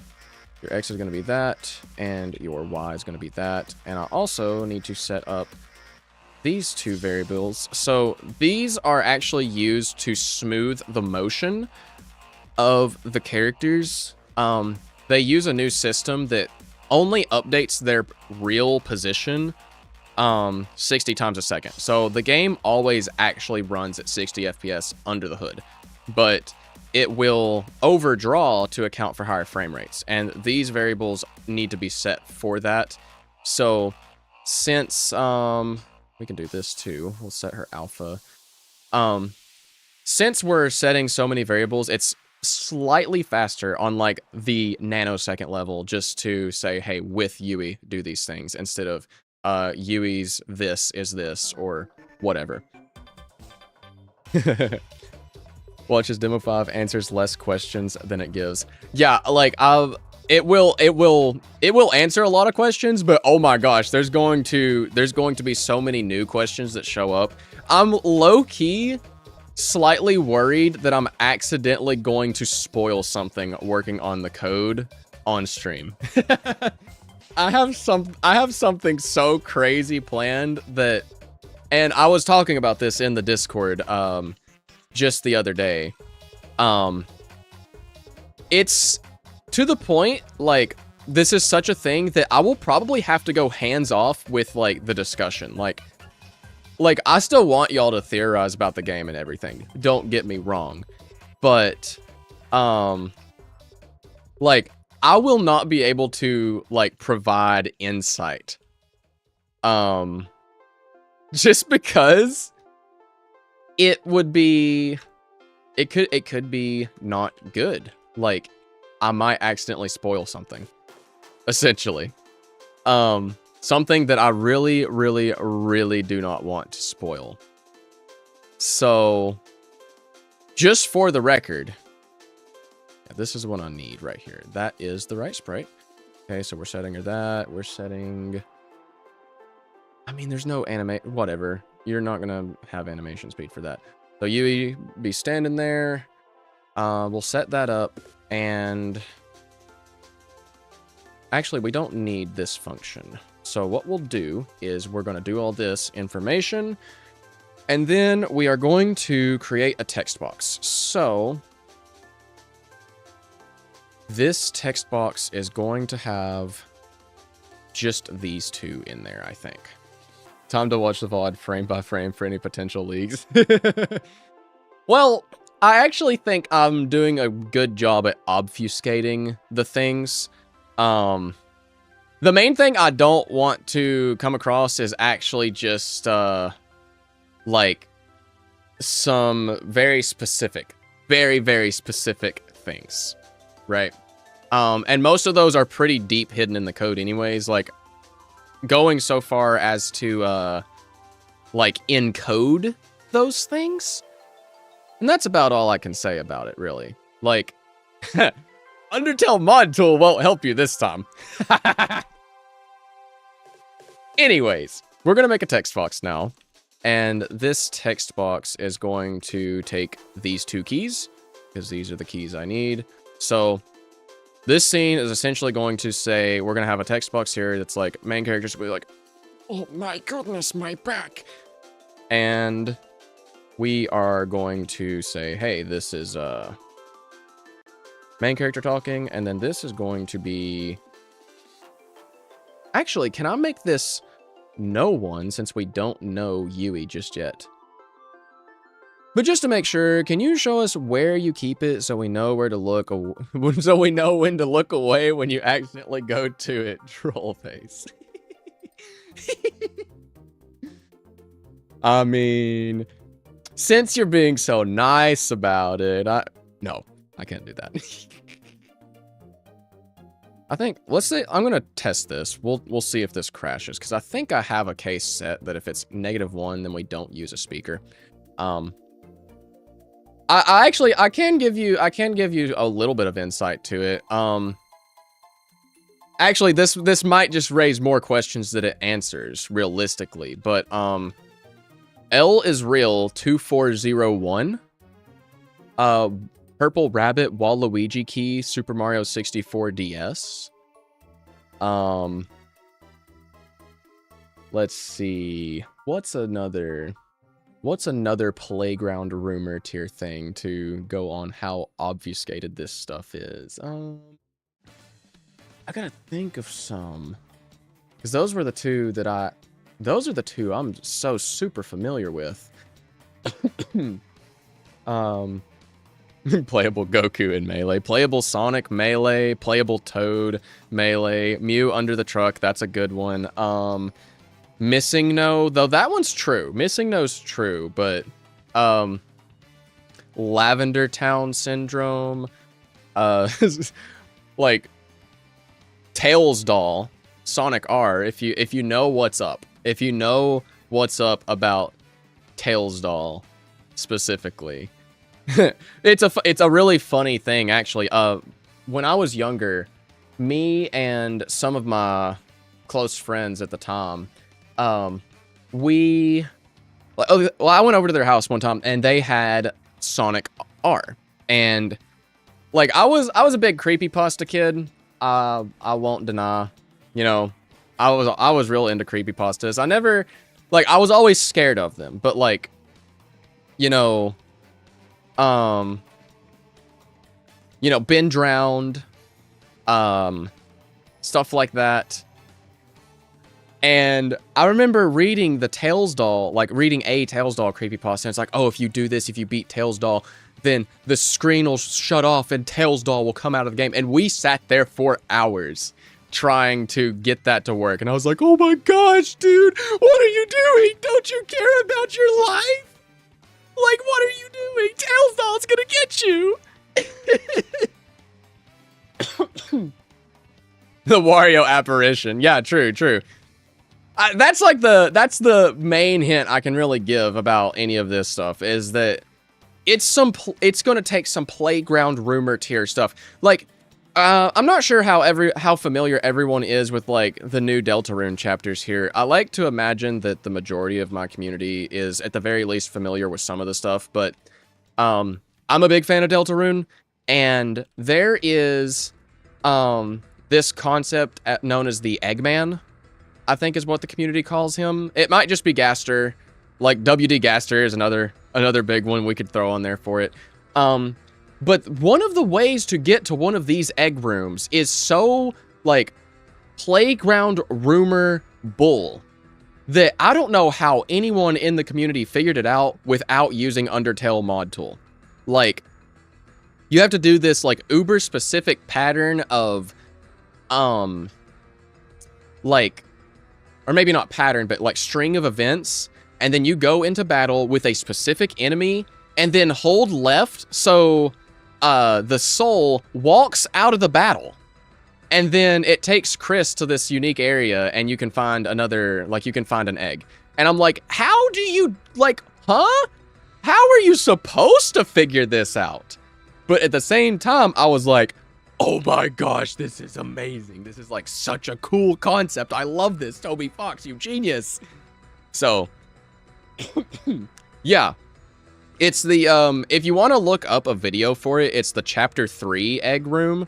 your X is going to be that, and your Y is going to be that. And I also need to set up these two variables. So these are actually used to smooth the motion of the characters. They use a new system that only updates their real position 60 times a second. So the game always actually runs at 60 FPS under the hood, but it will overdraw to account for higher frame rates. And these variables need to be set for that. So since we can do this too, we'll set her alpha. Since we're setting so many variables, it's slightly faster on like the nanosecond level just to say, hey, with Yui, do these things instead of Yui's this is this or whatever. Watch as Demo 5 answers less questions than it gives. Yeah, like it will answer a lot of questions, but oh my gosh, there's going to be so many new questions that show up. I'm low-key slightly worried that I'm accidentally going to spoil something working on the code on stream. I have something so crazy planned that, and I was talking about this in the Discord just the other day. It's to the point, like, this is such a thing that I will probably have to go hands off with like the discussion. Like I still want y'all to theorize about the game and everything. Don't get me wrong. But like I will not be able to like provide insight. Just because it could be not good. Like I might accidentally spoil something. Essentially. Something that I really, really, really do not want to spoil. So, just for the record, this is what I need right here. That is the right sprite. Okay, so we're setting her that. We're setting... I mean, there's no whatever. You're not going to have animation speed for that. So, Yui be standing there. We'll set that up, and... Actually, we don't need this function. So what we'll do is we're going to do all this information, and then we are going to create a text box. So this text box is going to have just these two in there, I think. Time to watch the VOD frame by frame for any potential leaks. Well, I actually think I'm doing a good job at obfuscating the things. The main thing I don't want to come across is actually just, like, some very specific, very, very specific things, right? And most of those are pretty deep hidden in the code anyways, like, going so far as to, like, encode those things. And that's about all I can say about it, really. Like, Undertale mod tool won't help you this time. Anyways, we're going to make a text box now. And this text box is going to take these two keys, because these are the keys I need. So this scene is essentially going to say, we're going to have a text box here that's like, main characters will be like, oh my goodness, my back. And we are going to say, hey, this is main character talking, and then this is going to be... Actually, can I make this no one, since we don't know Yui just yet? But just to make sure, can you show us where you keep it so we know where to look, so we know when to look away when you accidentally go to it? Troll face. I mean, since you're being so nice about it, no, I can't do that. I think, let's say, I'm going to test this. We'll see if this crashes, because I think I have a case set that if it's -1, then we don't use a speaker. I actually, I can give you a little bit of insight to it. Actually, this might just raise more questions than it answers, realistically, but, L is real 2401. Purple Rabbit, Waluigi Key, Super Mario 64 DS. Let's see. What's another playground rumor tier thing to go on how obfuscated this stuff is? I gotta think of some. Because those are the two I'm so super familiar with. Playable Goku in Melee. Playable Sonic, Melee. Playable Toad, Melee. Mew under the truck, that's a good one. Missing No, though that one's true. Missing No's true, but, Lavender Town Syndrome, like, Tails Doll, Sonic R, if you know what's up. If you know what's up about Tails Doll, specifically. It's a really funny thing, actually. When I was younger, me and some of my close friends at the time, I went over to their house one time, and they had Sonic R, and like I was a big creepypasta kid. I won't deny, you know, I was real into creepypastas. I was always scared of them, but like, you know, been drowned, stuff like that. And I remember reading the Tails Doll, reading a Tails Doll creepypasta, and it's like, oh, if you do this, if you beat Tails Doll, then the screen will shut off and Tails Doll will come out of the game. And we sat there for hours trying to get that to work. And I was like, oh my gosh, dude, what are you doing? Don't you care about your life? Like, what are you doing? Tails Doll's gonna get you! The Wario apparition. Yeah, true. That's the main hint I can really give about any of this stuff, is that it's gonna take some playground rumor tier stuff. Like, I'm not sure how familiar everyone is with, like, the new Deltarune chapters here. I like to imagine that the majority of my community is, at the very least, familiar with some of the stuff, but, I'm a big fan of Deltarune, and there is, this concept known as the Eggman, I think is what the community calls him. It might just be Gaster. Like, WD Gaster is another big one we could throw on there for it. But one of the ways to get to one of these egg rooms is so, like, playground rumor bull that I don't know how anyone in the community figured it out without using Undertale mod tool. Like, you have to do this, like, uber specific pattern of, like, or maybe not pattern, but like string of events, and then you go into battle with a specific enemy, and then hold left so the soul walks out of the battle, and then it takes Chris to this unique area, and you can find you can find an egg. And I'm like, how do you, like, huh? How are you supposed to figure this out? But at the same time, I was like, oh my gosh, this is amazing. This is, like, such a cool concept. I love this. Toby Fox, you genius. So, yeah. It's the, if you want to look up a video for it, it's the Chapter 3 egg room.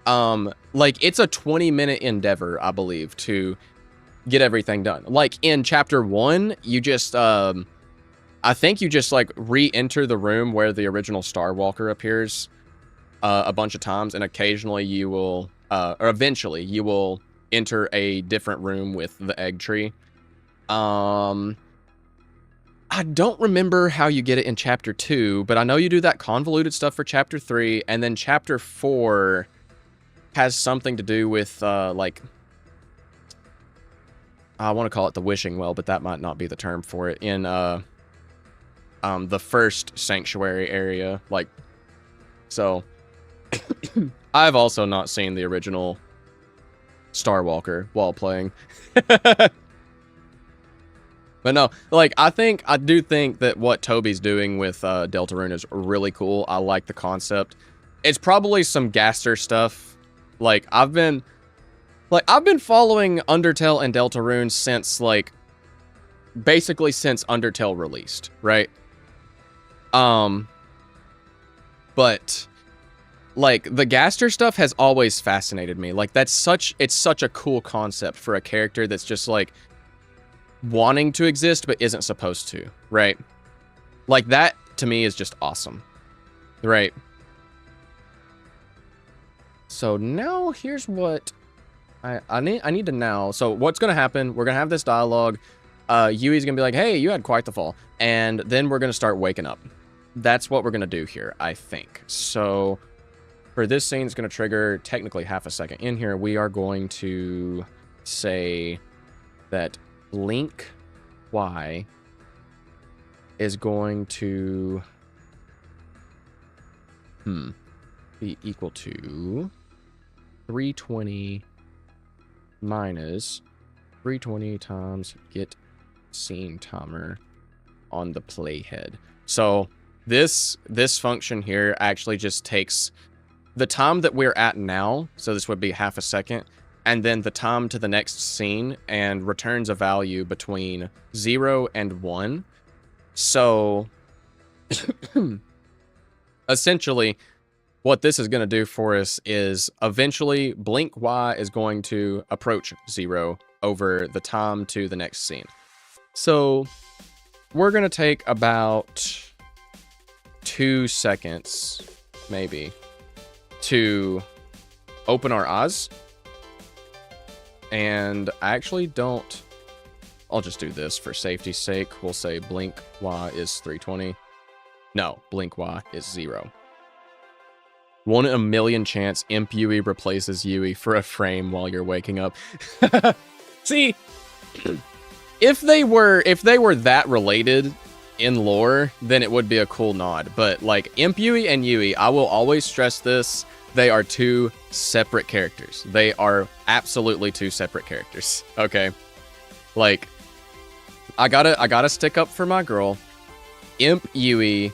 Like, it's a 20-minute endeavor, I believe, to get everything done. Like, in Chapter 1, you just, I think you just, like, re-enter the room where the original Star Walker appears a bunch of times, and occasionally you will, or eventually, you will enter a different room with the egg tree. I don't remember how you get it in Chapter 2, but I know you do that convoluted stuff for Chapter 3, and then Chapter 4 has something to do with, like, I want to call it the wishing well, but that might not be the term for it, in, the first sanctuary area, like, so, I've also not seen the original Starwalker while playing. But no, like, I do think that what Toby's doing with Deltarune is really cool. I like the concept. It's probably some Gaster stuff. Like, I've been following Undertale and Deltarune since, like, basically since Undertale released, right? But like, the Gaster stuff has always fascinated me. Like, it's such a cool concept for a character that's just, like, wanting to exist but isn't supposed to, right? Like, that to me is just awesome, right? So now here's what I need to now. So what's gonna happen? We're gonna have this dialogue. Yui's gonna be like, "Hey, you had quite the fall," and then we're gonna start waking up. That's what we're gonna do here, I think. So for this scene, it's gonna trigger technically half a second in here. We are going to say that Blink Y is going to be equal to 320 minus 320 times get scene timer on the playhead. So this function here actually just takes the time that we're at now, so this would be half a second, and then the time to the next scene, and returns a value between 0 and 1. So essentially, what this is going to do for us is eventually Blink Y is going to approach 0 over the time to the next scene. So we're going to take about 2 seconds, maybe, to open our eyes. And I actually don't... I'll just do this for safety's sake. We'll say Blink Y is 320. No, Blink Y is 0. 1 in a million chance Imp Yui replaces Yui for a frame while you're waking up. See, if they were that related in lore, then it would be a cool nod. But like Imp Yui and Yui, I will always stress this, they are 2 separate characters. They are absolutely 2 separate characters. Okay? Like, I gotta stick up for my girl. Imp Yui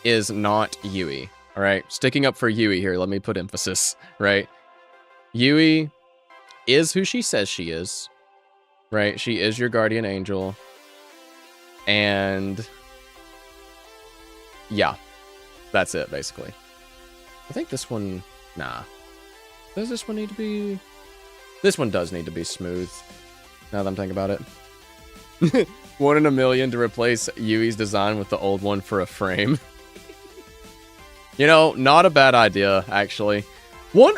is not Yui. All right, sticking up for Yui here. Let me put emphasis, right? Yui is who she says she is, right? She is your guardian angel. And yeah, that's it, basically. I think this one, nah. Does this one need to be? This one does need to be smooth, now that I'm thinking about it. 1 in a million to replace Yui's design with the old one for a frame. You know, not a bad idea, actually.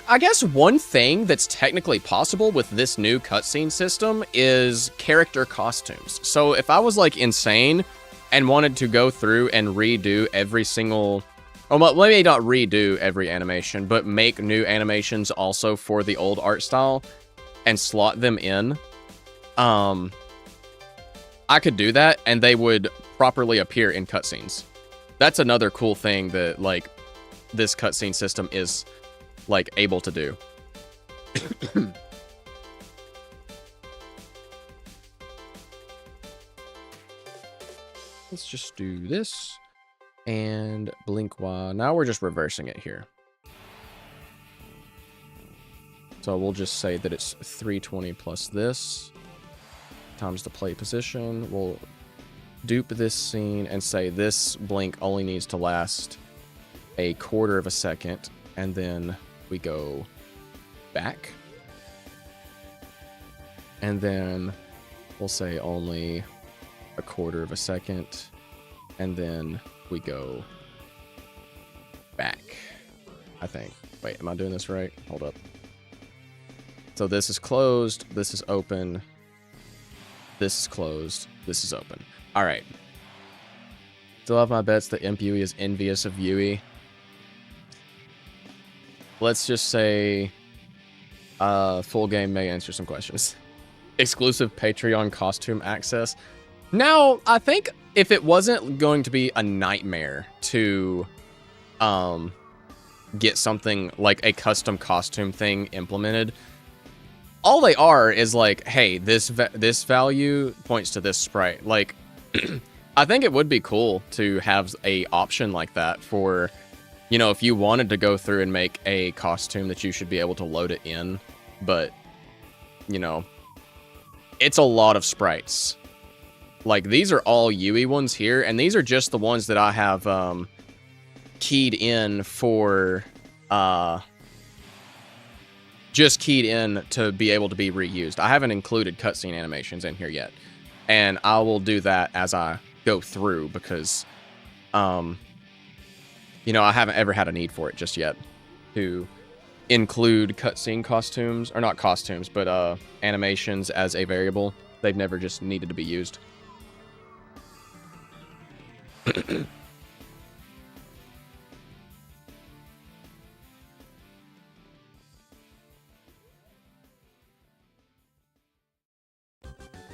I guess one thing that's technically possible with this new cutscene system is character costumes. So if I was, like, insane and wanted to go through and redo every single... Well, maybe not redo every animation, but make new animations also for the old art style and slot them in, I could do that, and they would properly appear in cutscenes. That's another cool thing that, like, this cutscene system is, like, able to do. Let's just do this and Blink Y. Now we're just reversing it here. So we'll just say that it's 320 plus this times the play position. We'll dupe this scene and say this blink only needs to last a quarter of a second, and then we go back, and then we'll say only a quarter of a second, and then we go back, I think. Wait, am I doing this right? Hold up. So this is closed, this is open, this is closed, this is open. All right. Still have my bets that Imp Yui is envious of Yui. Let's just say full game may answer some questions. Exclusive Patreon costume access. Now, I think if it wasn't going to be a nightmare to get something like a custom costume thing implemented, all they are is like, hey, this value points to this sprite. Like, I think it would be cool to have a option like that for, you know, if you wanted to go through and make a costume that you should be able to load it in, but, you know, it's a lot of sprites. Like, these are all UE ones here, and these are just the ones that I have keyed in for, just keyed in to be able to be reused. I haven't included cutscene animations in here yet, and I will do that as I go through because, you know, I haven't ever had a need for it just yet to include cutscene costumes, or not costumes, but animations as a variable. They've never just needed to be used.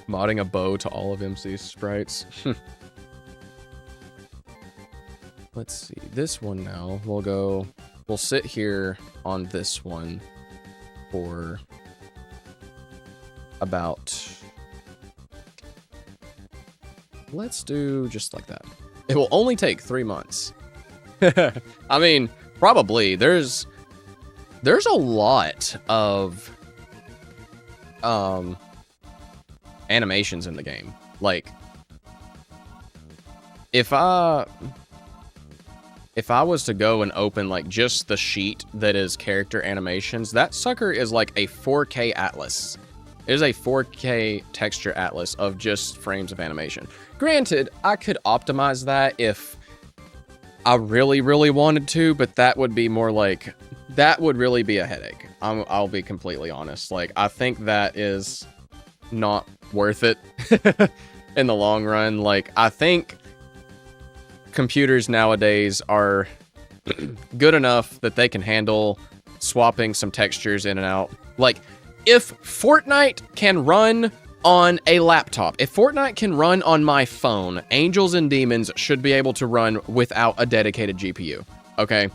Modding a bow to all of MC's sprites. Let's see. This one now. We'll sit here on this one for about... Let's do just like that. It will only take 3 months. I mean, probably. There's a lot of animations in the game. Like, if I was to go and open like just the sheet that is character animations, that sucker is like a 4K atlas. It is a 4K texture atlas of just frames of animation. Granted, I could optimize that if I really, really wanted to, but that would be more like, that would really be a headache. I'll be completely honest. Like, I think that is not worth it in the long run. Like, I think computers nowadays are good enough that they can handle swapping some textures in and out. Like, if Fortnite can run on a laptop, if Fortnite can run on my phone, Angels and Demons should be able to run without a dedicated GPU, okay?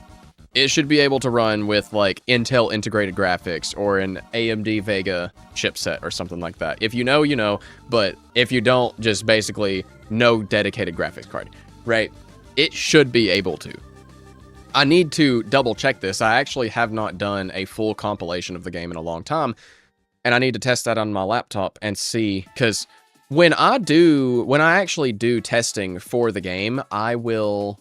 It should be able to run with, like, Intel integrated graphics or an AMD Vega chipset or something like that. If you know, you know, but if you don't, just basically no dedicated graphics card, right? It should be able to. I need to double check this. I actually have not done a full compilation of the game in a long time, and I need to test that on my laptop and see, because when I actually do testing for the game, I will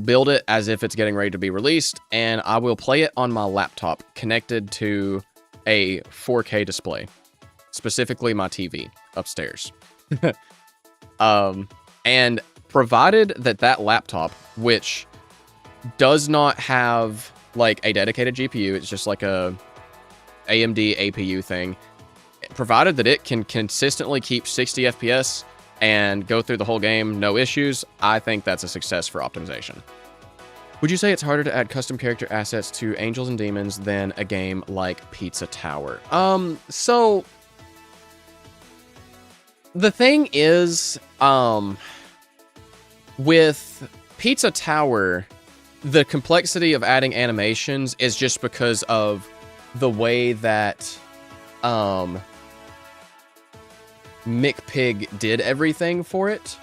build it as if it's getting ready to be released, and I will play it on my laptop connected to a 4K display, specifically my TV upstairs. And provided that laptop, which does not have like a dedicated GPU, it's just like a AMD APU thing, provided that it can consistently keep 60 FPS and go through the whole game, no issues, I think that's a success for optimization. Would you say it's harder to add custom character assets to Angels and Demons than a game like Pizza Tower? So the thing is, with Pizza Tower, the complexity of adding animations is just because of the way that McPig did everything for it.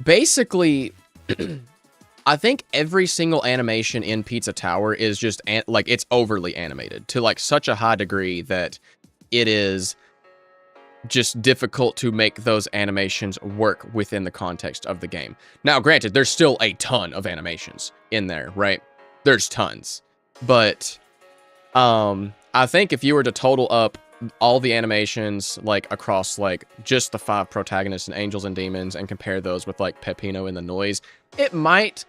Basically, I think every single animation in Pizza Tower is just like, it's overly animated to like such a high degree that it is just difficult to make those animations work within the context of the game. Now, granted, there's still a ton of animations in there, right? There's tons. But I think if you were to total up all the animations like across like just the 5 protagonists in Angels and Demons and compare those with like Peppino and the Noise, it might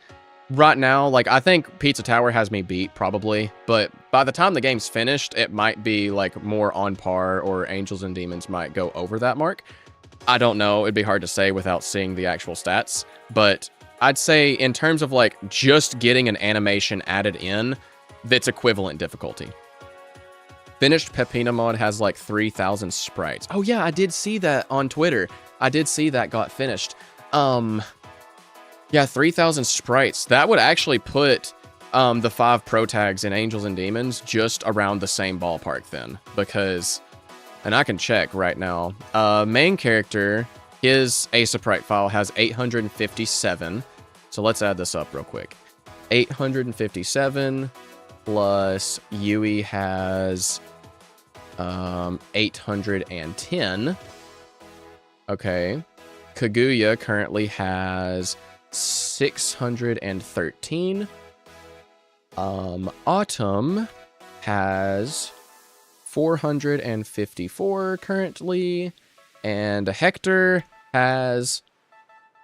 right now, like, I think Pizza Tower has me beat probably, but by the time the game's finished, it might be like more on par, or Angels and Demons might go over that mark. I don't know, it'd be hard to say without seeing the actual stats, but I'd say in terms of like just getting an animation added in, that's equivalent difficulty. Finished Peppino mod has like 3,000 sprites. Oh yeah, I did see that on Twitter. I did see that got finished. Yeah, 3,000 sprites. That would actually put the 5 pro tags in Angels and Demons just around the same ballpark then, because, and I can check right now, main character, his Aseprite file has 857, so let's add this up real quick. 857 plus Yui has 810. Okay. Kaguya currently has 613. Autumn has 454 currently, and Hector has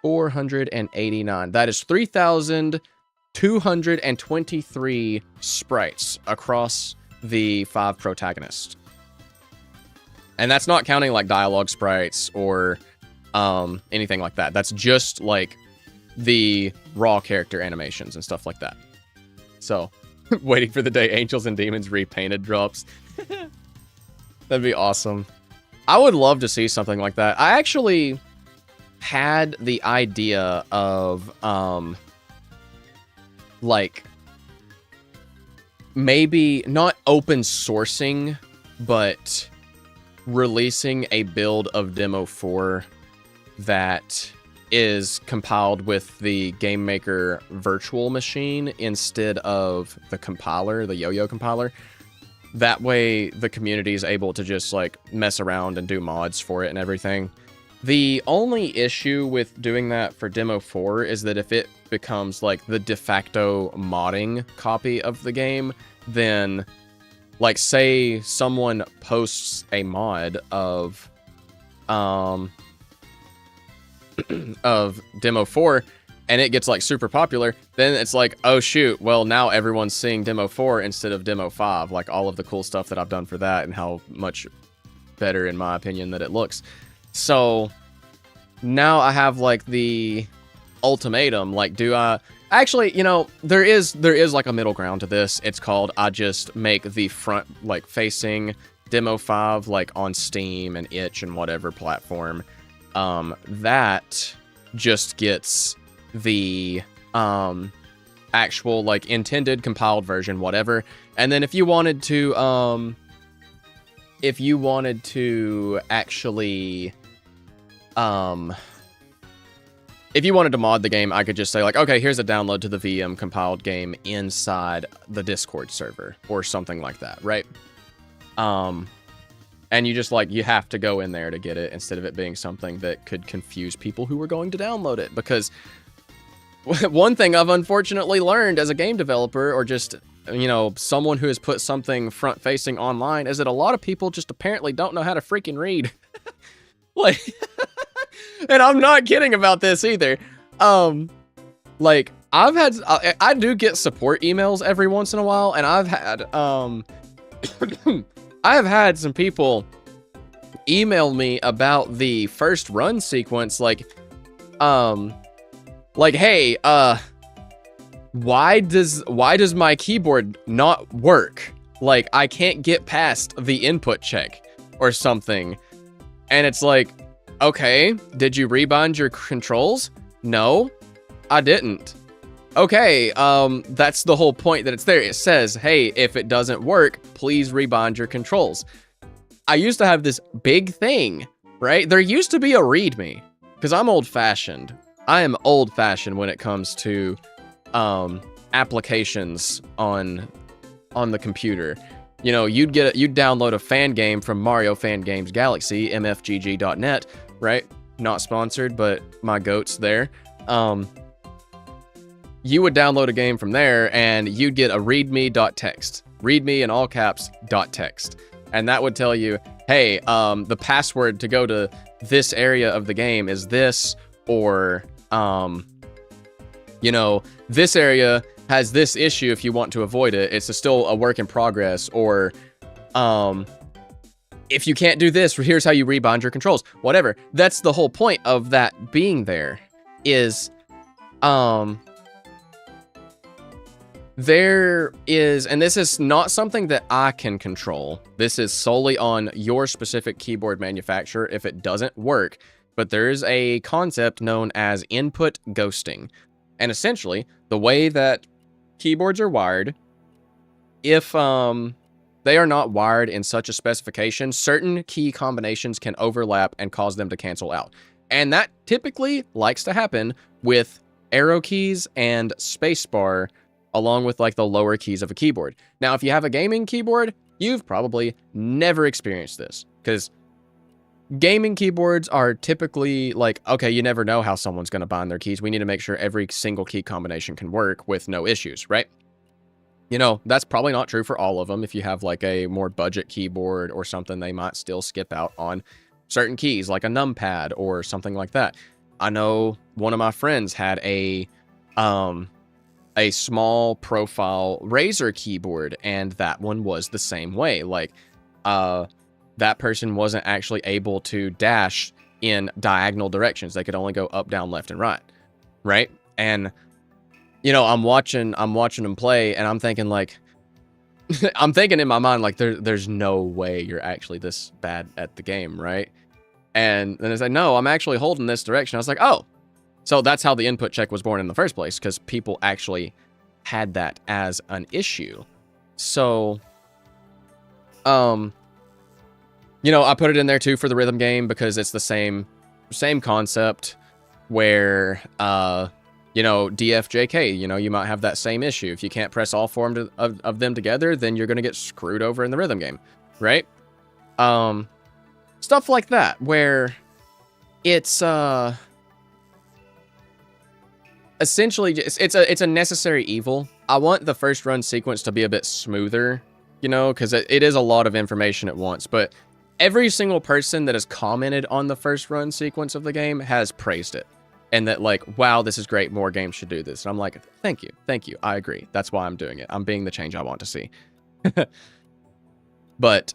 489. That is 3,223 sprites across the 5 protagonists. And that's not counting like dialogue sprites or anything like that. That's just like the raw character animations and stuff like that. So, waiting for the day Angels and Demons repainted drops. That'd be awesome. I would love to see something like that. I actually had the idea of, like, maybe not open sourcing, but releasing a build of Demo 4 that is compiled with the Game Maker virtual machine instead of the compiler, the Yo-Yo compiler. That way, the community is able to just, like, mess around and do mods for it and everything. The only issue with doing that for Demo 4 is that if it becomes, like, the de facto modding copy of the game, then, like, say someone posts a mod of Demo 4, and it gets, like, super popular, then it's like, oh shoot, well, now everyone's seeing Demo 4 instead of Demo 5, like all of the cool stuff that I've done for that and how much better, in my opinion, that it looks. So now I have, like, the ultimatum, like, do I... Actually, you know, there is like a middle ground to this. It's called, I just make the front, like, facing Demo 5, like, on Steam and itch and whatever platform. That just gets the actual, like, intended compiled version, whatever. And then if you wanted to actually if you wanted to mod the game, I could just say, like, okay, here's a download to the VM compiled game inside the Discord server or something like that, right? And you just, like, you have to go in there to get it instead of it being something that could confuse people who were going to download it. Because one thing I've unfortunately learned as a game developer, or just, you know, someone who has put something front-facing online, is that a lot of people just apparently don't know how to freaking read. Like, and I'm not kidding about this either. Like, I do get support emails every once in a while, and I've had, I've had some people email me about the first run sequence, like, hey, why does my keyboard not work? Like, I can't get past the input check or something. And it's like, okay, did you rebind your controls? No, I didn't. Okay, that's the whole point that it's there. It says, hey, if it doesn't work, please rebind your controls. I used to have this big thing, right? There used to be a README, because I'm old-fashioned. I am old-fashioned when it comes to applications on the computer. You know, you'd download a fan game from Mario Fan Games Galaxy, mfgg.net, right? Not sponsored, but my goat's there. You would download a game from there, and you'd get a readme.txt. Readme in all caps, .text. And that would tell you, hey, the password to go to this area of the game is this, or, you know, this area has this issue if you want to avoid it. It's still a work in progress, or, if you can't do this, here's how you rebind your controls. Whatever. That's the whole point of that being there, is, there is, and this is not something that I can control. This is solely on your specific keyboard manufacturer if it doesn't work, but there's a concept known as input ghosting. And essentially, the way that keyboards are wired, if they are not wired in such a specification, certain key combinations can overlap and cause them to cancel out. And that typically likes to happen with arrow keys and spacebar, along with like the lower keys of a keyboard. Now, if you have a gaming keyboard, you've probably never experienced this, because gaming keyboards are typically like, okay, you never know how someone's going to bind their keys. We need to make sure every single key combination can work with no issues, right? You know, that's probably not true for all of them. If you have like a more budget keyboard or something, they might still skip out on certain keys, like a numpad or something like that. I know one of my friends had a small profile Razer keyboard, and that one was the same way. Like, that person wasn't actually able to dash in diagonal directions. They could only go up, down, left, and right? And you know, I'm watching them play, and I'm thinking like, I'm thinking in my mind like, there's no way you're actually this bad at the game, right? And then I said, no, I'm actually holding this direction. I was like, oh, so that's how the input check was born in the first place, because people actually had that as an issue. So, you know, I put it in there too for the rhythm game because it's the same concept where, you know, DFJK, you know, you might have that same issue. If you can't press all four of them together, then you're going to get screwed over in the rhythm game, right? Stuff like that, where it's, essentially, it's a necessary evil. I want the first run sequence to be a bit smoother, you know, because it is a lot of information at once, but every single person that has commented on the first run sequence of the game has praised it. And that, like, wow, this is great, more games should do this. And I'm like, thank you, I agree. That's why I'm doing it. I'm being the change I want to see. But,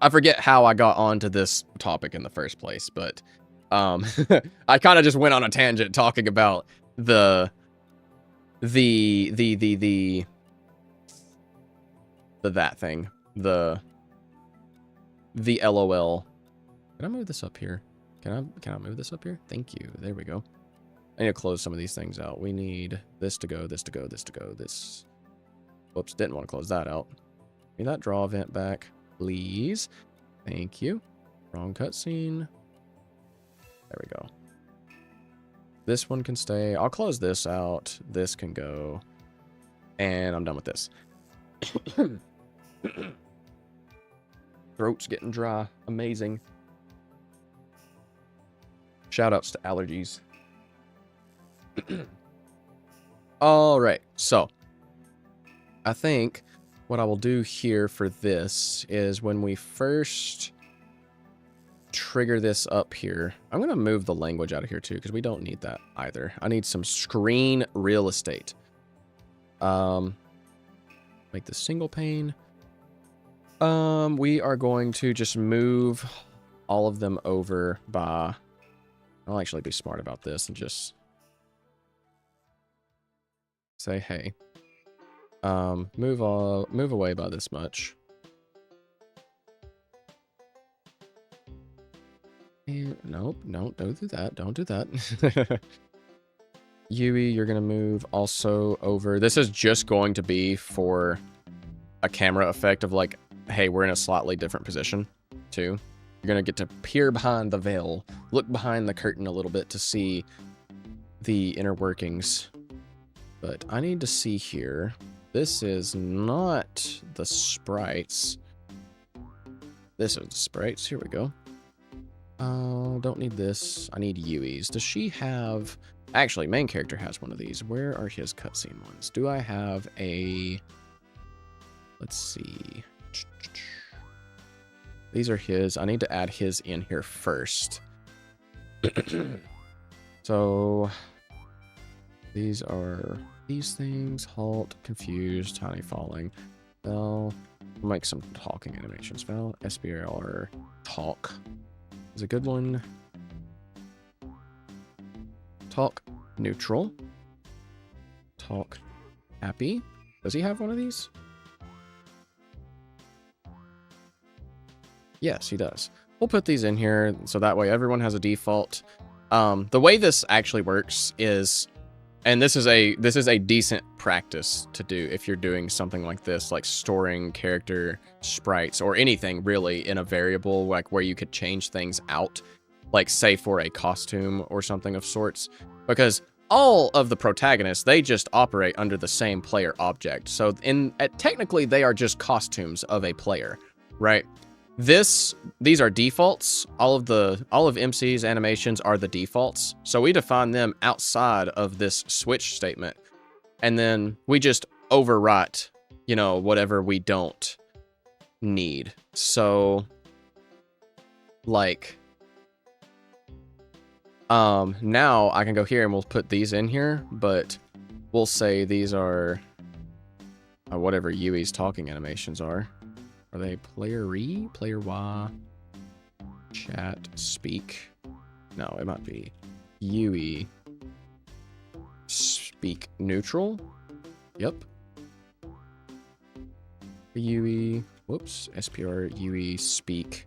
I forget how I got onto this topic in the first place, but, I kind of just went on a tangent talking about the that thing. The LOL. Can I move this up here? Can I move this up here? Thank you. There we go. I need to close some of these things out. We need this to go, this to go, this to go, this. Whoops, didn't want to close that out. Give me that draw event back, please. Thank you. Wrong cutscene. There we go. This one can stay. I'll close this out. This can go. And I'm done with this. Throat's getting dry. Amazing. Shoutouts to allergies. All right, so I think what I will do here for this is when we first trigger this up here, I'm going to move the language out of here too, because we don't need that either. I need some screen real estate. Make this single pane. We are going to just move all of them over by... I'll actually be smart about this and just say, hey, move away by this much. And nope, don't do that. Don't do that. Yui, you're gonna move also over. This is just going to be for a camera effect of like, hey, we're in a slightly different position too. You're going to get to peer behind the veil, look behind the curtain a little bit to see the inner workings. But I need to see here. This is not the sprites. This is the sprites. Here we go. Don't need this. I need Yui's. Does she have... Actually, main character has one of these. Where are his cutscene ones? Do I have a... Let's see... These are his. I need to add his in here first. So these are these things. Halt, confused, tiny falling. Well, we'll make some talking animations. Well, SBR talk is a good one. Talk neutral. Talk happy. Does he have one of these? Yes, he does. We'll put these in here so that way everyone has a default. The way this actually works is And this is a decent practice to do if you're doing something like this, like storing character sprites or anything really in a variable, like where you could change things out, like say for a costume or something of sorts, because all of the protagonists, they just operate under the same player object. So technically they are just costumes of a player, right? These are defaults. All of MC's animations are the defaults. So we define them outside of this switch statement. And then we just overwrite, you know, whatever we don't need. So like now I can go here and we'll put these in here, but we'll say these are whatever Yui's talking animations are. Are they player-y? Player-y? Chat, speak. No, it might be Yui. Speak neutral. Yep. Yui. Whoops. SPR Yui speak.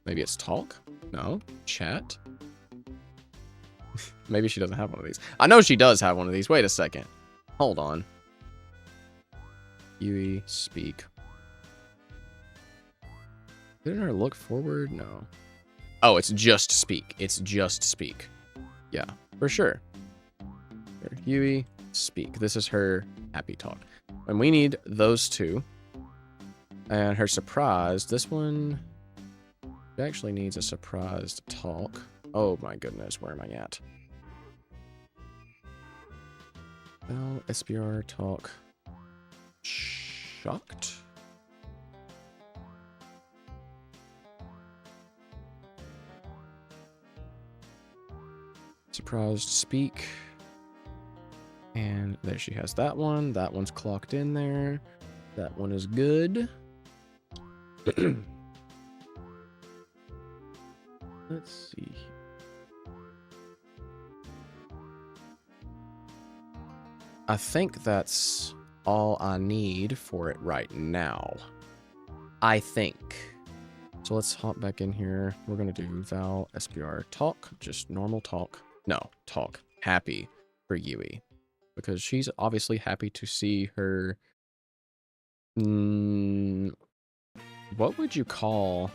Maybe it's talk? No. Chat. Maybe she doesn't have one of these. I know she does have one of these. Wait a second. Hold on. Yui, speak. Didn't her look forward? No. Oh, it's just speak. It's just speak. Yeah, for sure. Here, Yui, speak. This is her happy talk. And we need those two. And her surprised. This one actually needs a surprised talk. Oh my goodness, where am I at? Well, SBR talk. Shocked? Surprised speak. And there she has that one. That one's clocked in there. That one is good. Let's see. I think that's all I need for it right now. I think. So let's hop back in here. We're going to do Val SPR talk, just normal talk. No, talk. Happy for Yui. Because she's obviously happy to see her... what would you call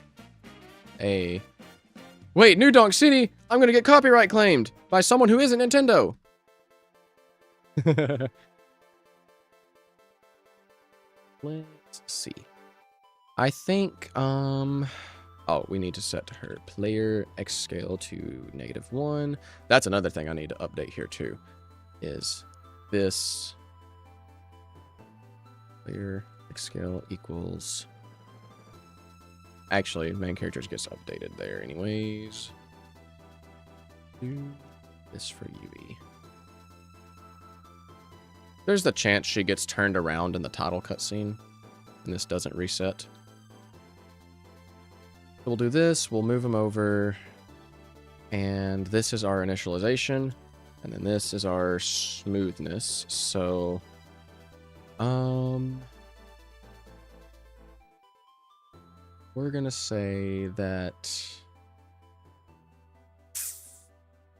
a... Wait, New Donk City! I'm going to get copyright claimed by someone who isn't Nintendo! Let's see. I think, oh, we need to set her player X scale to -1. That's another thing I need to update here too, is this player X scale equals, actually, main characters gets updated there anyways. Do this for Yui. There's the chance she gets turned around in the title cutscene, and this doesn't reset. We'll do this, we'll move them over, and this is our initialization, and then this is our smoothness, so, we're gonna say that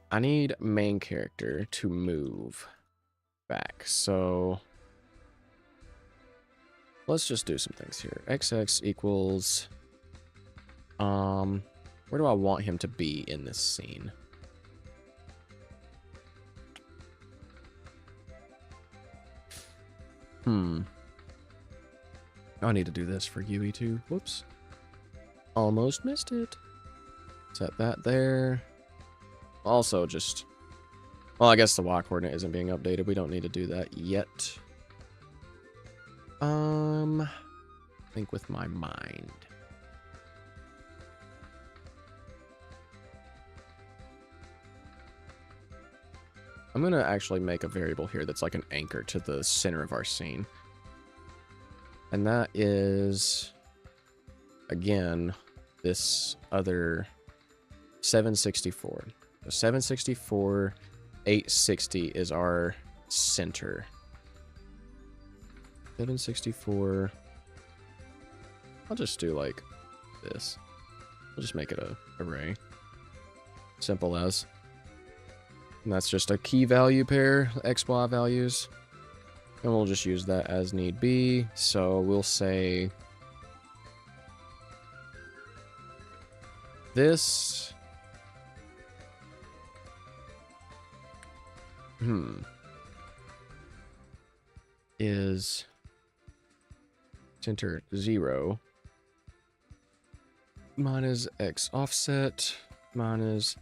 I need main character to move back, so let's just do some things here. XX equals, where do I want him to be in this scene? I need to do this for Yui too. Whoops. Almost missed it. Set that there. Also just, well, I guess the Y coordinate isn't being updated. We don't need to do that yet. Think with my mind. I'm going to actually make a variable here that's like an anchor to the center of our scene. And that is, again, this other 764. So 764, 860 is our center. 764. I'll just do like this. We'll just make it a array. Simple as. And that's just a key value pair, XY values. And we'll just use that as need be. So we'll say this. Is center 0 minus X offset minus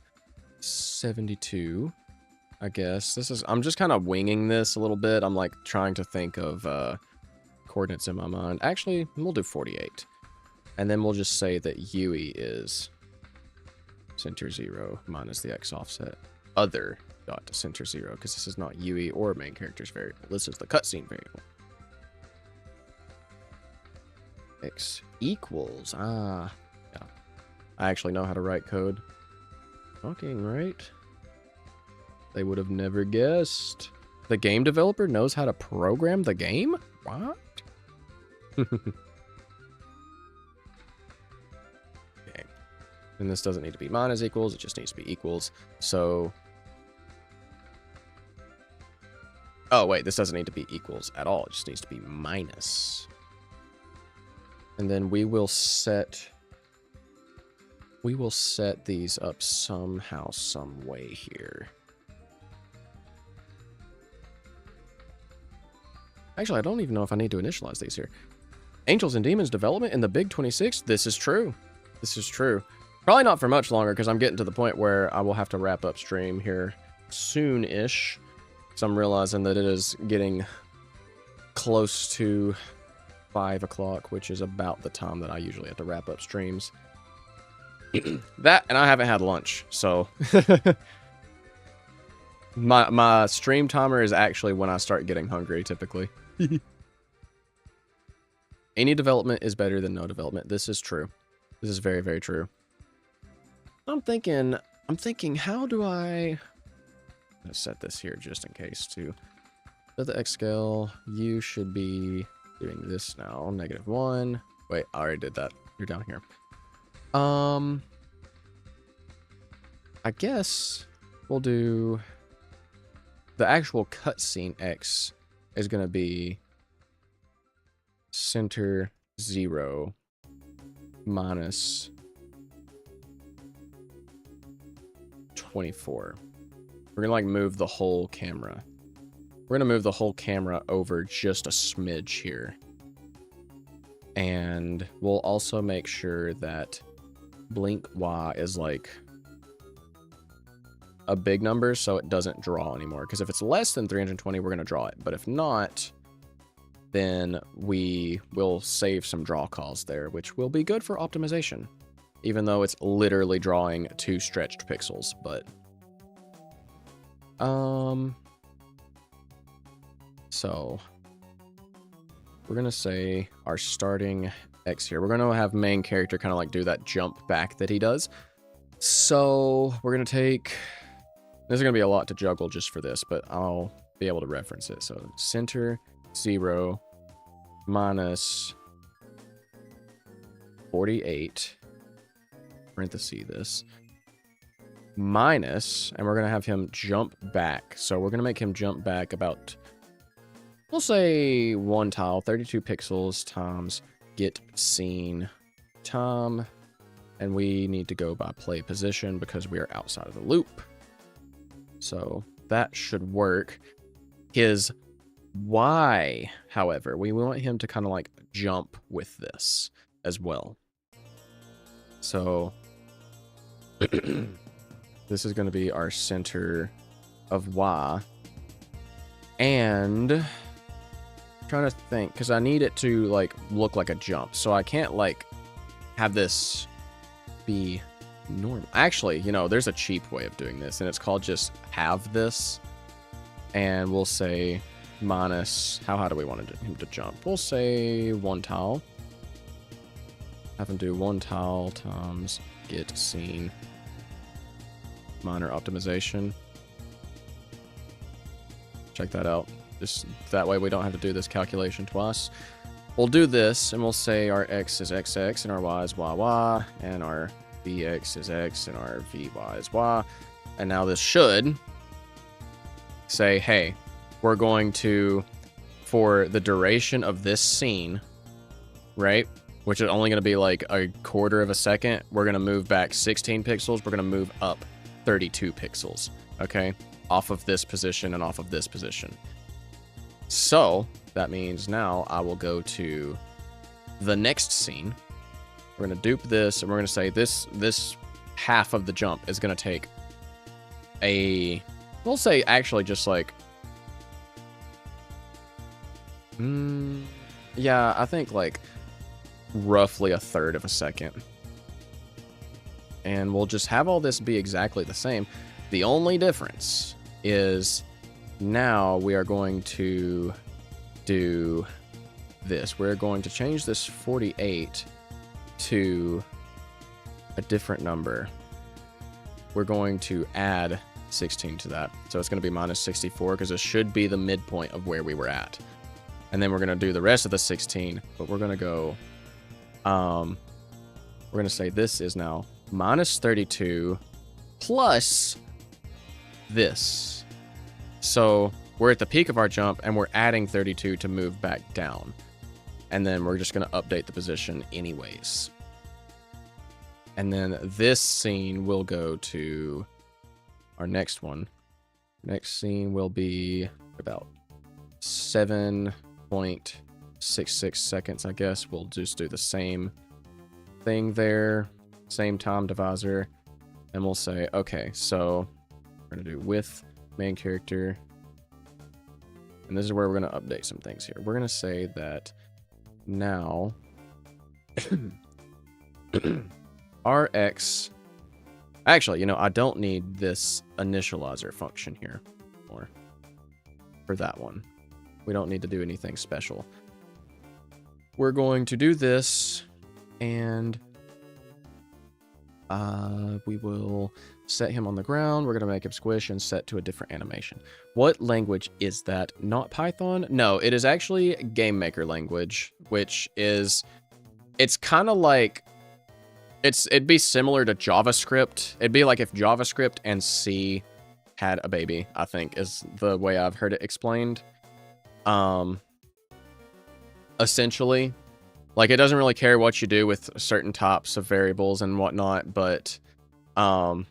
72. I guess this is, I'm just kind of winging this a little bit. I'm like trying to think of coordinates in my mind. Actually, we'll do 48. And then we'll just say that UE is center 0 minus the X offset other dot center 0, because this is not UE or main character's variable. This is the cutscene variable. X equals, yeah. I actually know how to write code. Fucking right. They would have never guessed. The game developer knows how to program the game? What? Okay. And this doesn't need to be minus equals, it just needs to be equals. So... oh, wait, this doesn't need to be equals at all. It just needs to be minus. And then we will set these up somehow, some way here. Actually, I don't even know if I need to initialize these here. Angels and Demons development in the Big 26? This is true. This is true. Probably not for much longer, because I'm getting to the point where I will have to wrap up stream here soon-ish. So I'm realizing that it is getting close to 5 o'clock, which is about the time that I usually have to wrap up streams. That, and I haven't had lunch, so... my stream timer is actually when I start getting hungry, typically. Any development is better than no development. This is true. This is very, very true. I'm thinking, how do I... Let's set this here just in case, too. Set the X scale. You should be doing this now. -1. Wait, I already did that. You're down here. I guess we'll do... the actual cutscene X is going to be center 0 minus 24. We're going to like move the whole camera. We're going to move the whole camera over just a smidge here. And we'll also make sure that blink Y is like a big number so it doesn't draw anymore. Because if it's less than 320, we're going to draw it. But if not, then we will save some draw calls there, which will be good for optimization. Even though it's literally drawing 2 stretched pixels, but... so... we're going to say our starting X here. We're going to have main character kind of like do that jump back that he does. So, we're going to take... there's going to be a lot to juggle just for this, but I'll be able to reference it. So, center 0 minus 48, parenthesis this, minus, and we're going to have him jump back. So we're going to make him jump back about, we'll say 1 tile, 32 pixels times get scene time, and we need to go by play position because we are outside of the loop. So that should work. His Y, however, we want him to kind of like jump with this as well. So this is going to be our center of Y. And I'm trying to think, because I need it to like look like a jump. So I can't like have this be normal. Actually, you know, there's a cheap way of doing this, and it's called just have this. And we'll say minus, how high do we want him to jump? We'll say 1 tile. Have him do 1 tile times get scene minor optimization. Check that out. Just that way we don't have to do this calculation twice. We'll do this, and we'll say our X is XX, and our Y is YY, and our VX is X, and our VY is Y. And now this should say, hey, we're going to, for the duration of this scene, right, which is only going to be like a quarter of a second, we're going to move back 16 pixels. We're going to move up 32 pixels, okay, off of this position and off of this position. So that means now I will go to the next scene. We're going to dupe this, and we're going to say this half of the jump is going to take we'll say actually just like, yeah, I think like roughly a third of a second. And we'll just have all this be exactly the same. The only difference is now we are going to do this. We're going to change this 48 to a different number. We're going to add 16 to that. So it's going to be minus 64 because it should be the midpoint of where we were at. And then we're going to do the rest of the 16, but we're going to go, we're going to say this is now minus 32 plus this. So we're at the peak of our jump and we're adding 32 to move back down. And then we're just going to update the position anyways. And then this scene will go to our next one. Next scene will be about 7.66 seconds, I guess. We'll just do the same thing there, same time divisor, and we'll say, okay, so we're going to do with main character. And this is where we're going to update some things here. We're going to say that now RX, actually, you know, I don't need this initializer function here or for that one. We don't need to do anything special. We're going to do this, and we will set him on the ground. We're going to make him squish and set to a different animation. What language is that? Not Python? No, it is actually Game Maker language, which is, it's kind of like, it'd be similar to JavaScript. It'd be like if JavaScript and C had a baby, I think, is the way I've heard it explained. Essentially, like, it doesn't really care what you do with certain types of variables and whatnot, but, you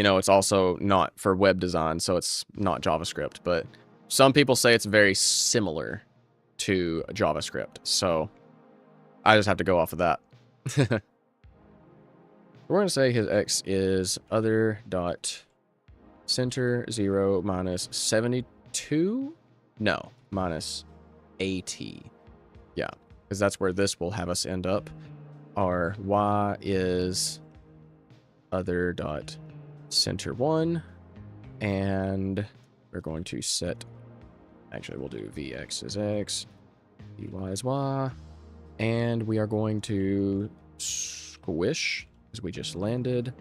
know, it's also not for web design, so it's not JavaScript, but some people say it's very similar to JavaScript, so I just have to go off of that. We're going to say his x is other dot center 0 minus 72? No, minus 80. Yeah, because that's where this will have us end up. Our y is other dot center 1, and we're going to set, actually we'll do vx is x, vy is y, and we are going to squish, because we just landed,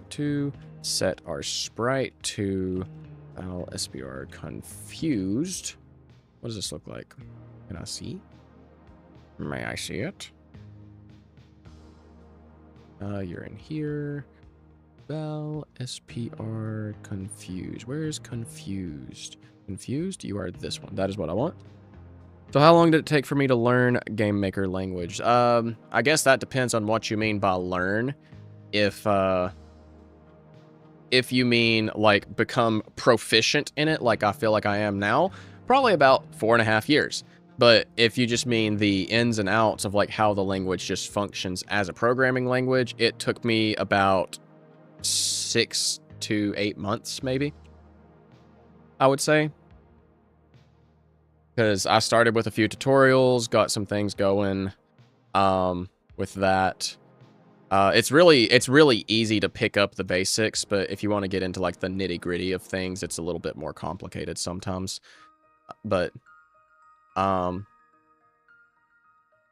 to set our sprite to SPR confused. What does this look like? Can I see? May I see it? You're in here. Val SPR confused. Where is confused? Confused? You are this one. That is what I want. So how long did it take for me to learn Game Maker language? I guess that depends on what you mean by learn. If you mean like become proficient in it, like I feel like I am now, probably about 4.5 years. But if you just mean the ins and outs of like how the language just functions as a programming language, it took me about 6 to 8 months, maybe, I would say. Because I started with a few tutorials, got some things going with that. It's really easy to pick up the basics, but if you want to get into like the nitty-gritty of things, it's a little bit more complicated sometimes. But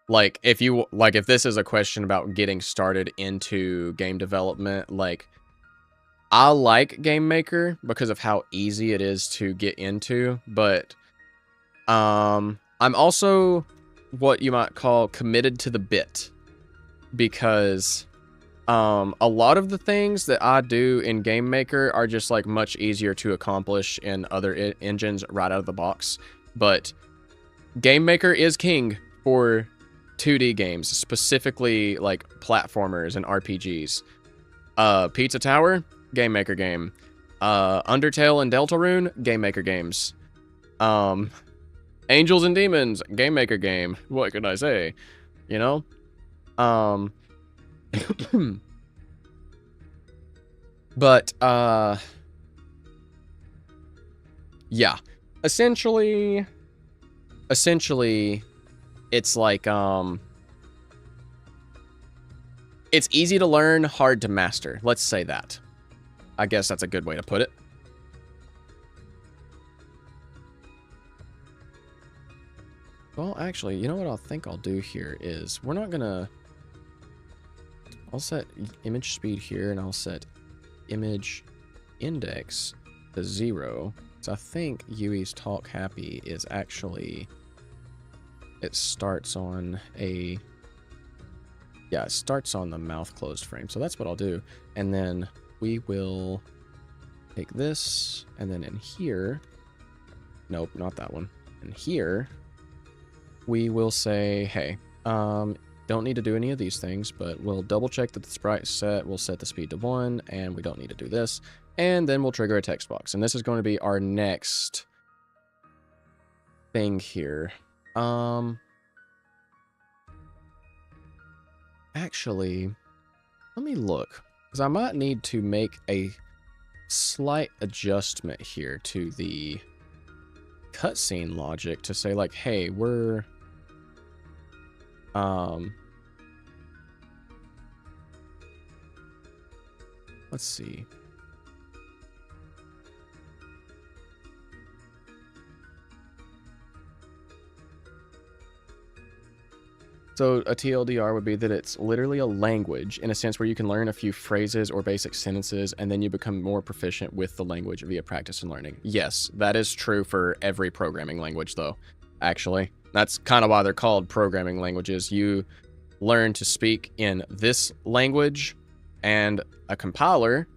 like if this is a question about getting started into game development, like I like Game Maker because of how easy it is to get into, but I'm also what you might call committed to the bit, because A lot of the things that I do in Game Maker are just like much easier to accomplish in other engines right out of the box. But Game Maker is king for 2D games, specifically like platformers and RPGs. Pizza Tower, Game Maker game. Undertale and Deltarune, Game Maker games. Angels and Demons, Game Maker game. What can I say? You know? But, yeah. Essentially, it's like, it's easy to learn, hard to master. Let's say that. I guess that's a good way to put it. Well, actually, you know what I think I'll do here is we're not gonna... I'll set image speed here, and I'll set image index to 0. So I think Yui's Talk Happy is actually... It starts on a... Yeah, it starts on the mouth closed frame. So that's what I'll do. And then we will take this, and then in here... Nope, not that one. In here... we will say, hey, don't need to do any of these things, but we'll double check that the sprite's set. We'll set the speed to 1, and we don't need to do this. And then we'll trigger a text box. And this is going to be our next thing here. Actually, let me look, because I might need to make a slight adjustment here to the cutscene logic to say, like, hey, we're let's see. So a TLDR would be that it's literally a language in a sense where you can learn a few phrases or basic sentences, and then you become more proficient with the language via practice and learning. Yes, that is true for every programming language, though, actually. That's kind of why they're called programming languages. You learn to speak in this language, and a compiler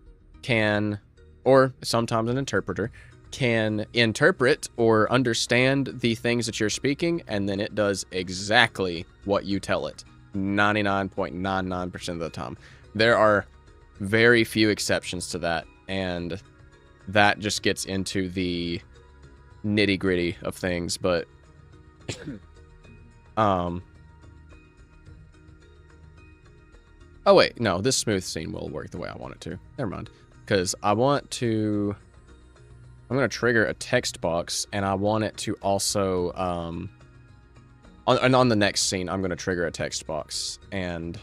can, or sometimes an interpreter, can interpret or understand the things that you're speaking, and then it does exactly what you tell it 99.99% of the time. There are very few exceptions to that, and that just gets into the nitty-gritty of things, but oh wait, no, this smooth scene will work the way I want it to. Never mind, because I'm going to trigger a text box, and I want it to also, on the next scene, I'm going to trigger a text box, and,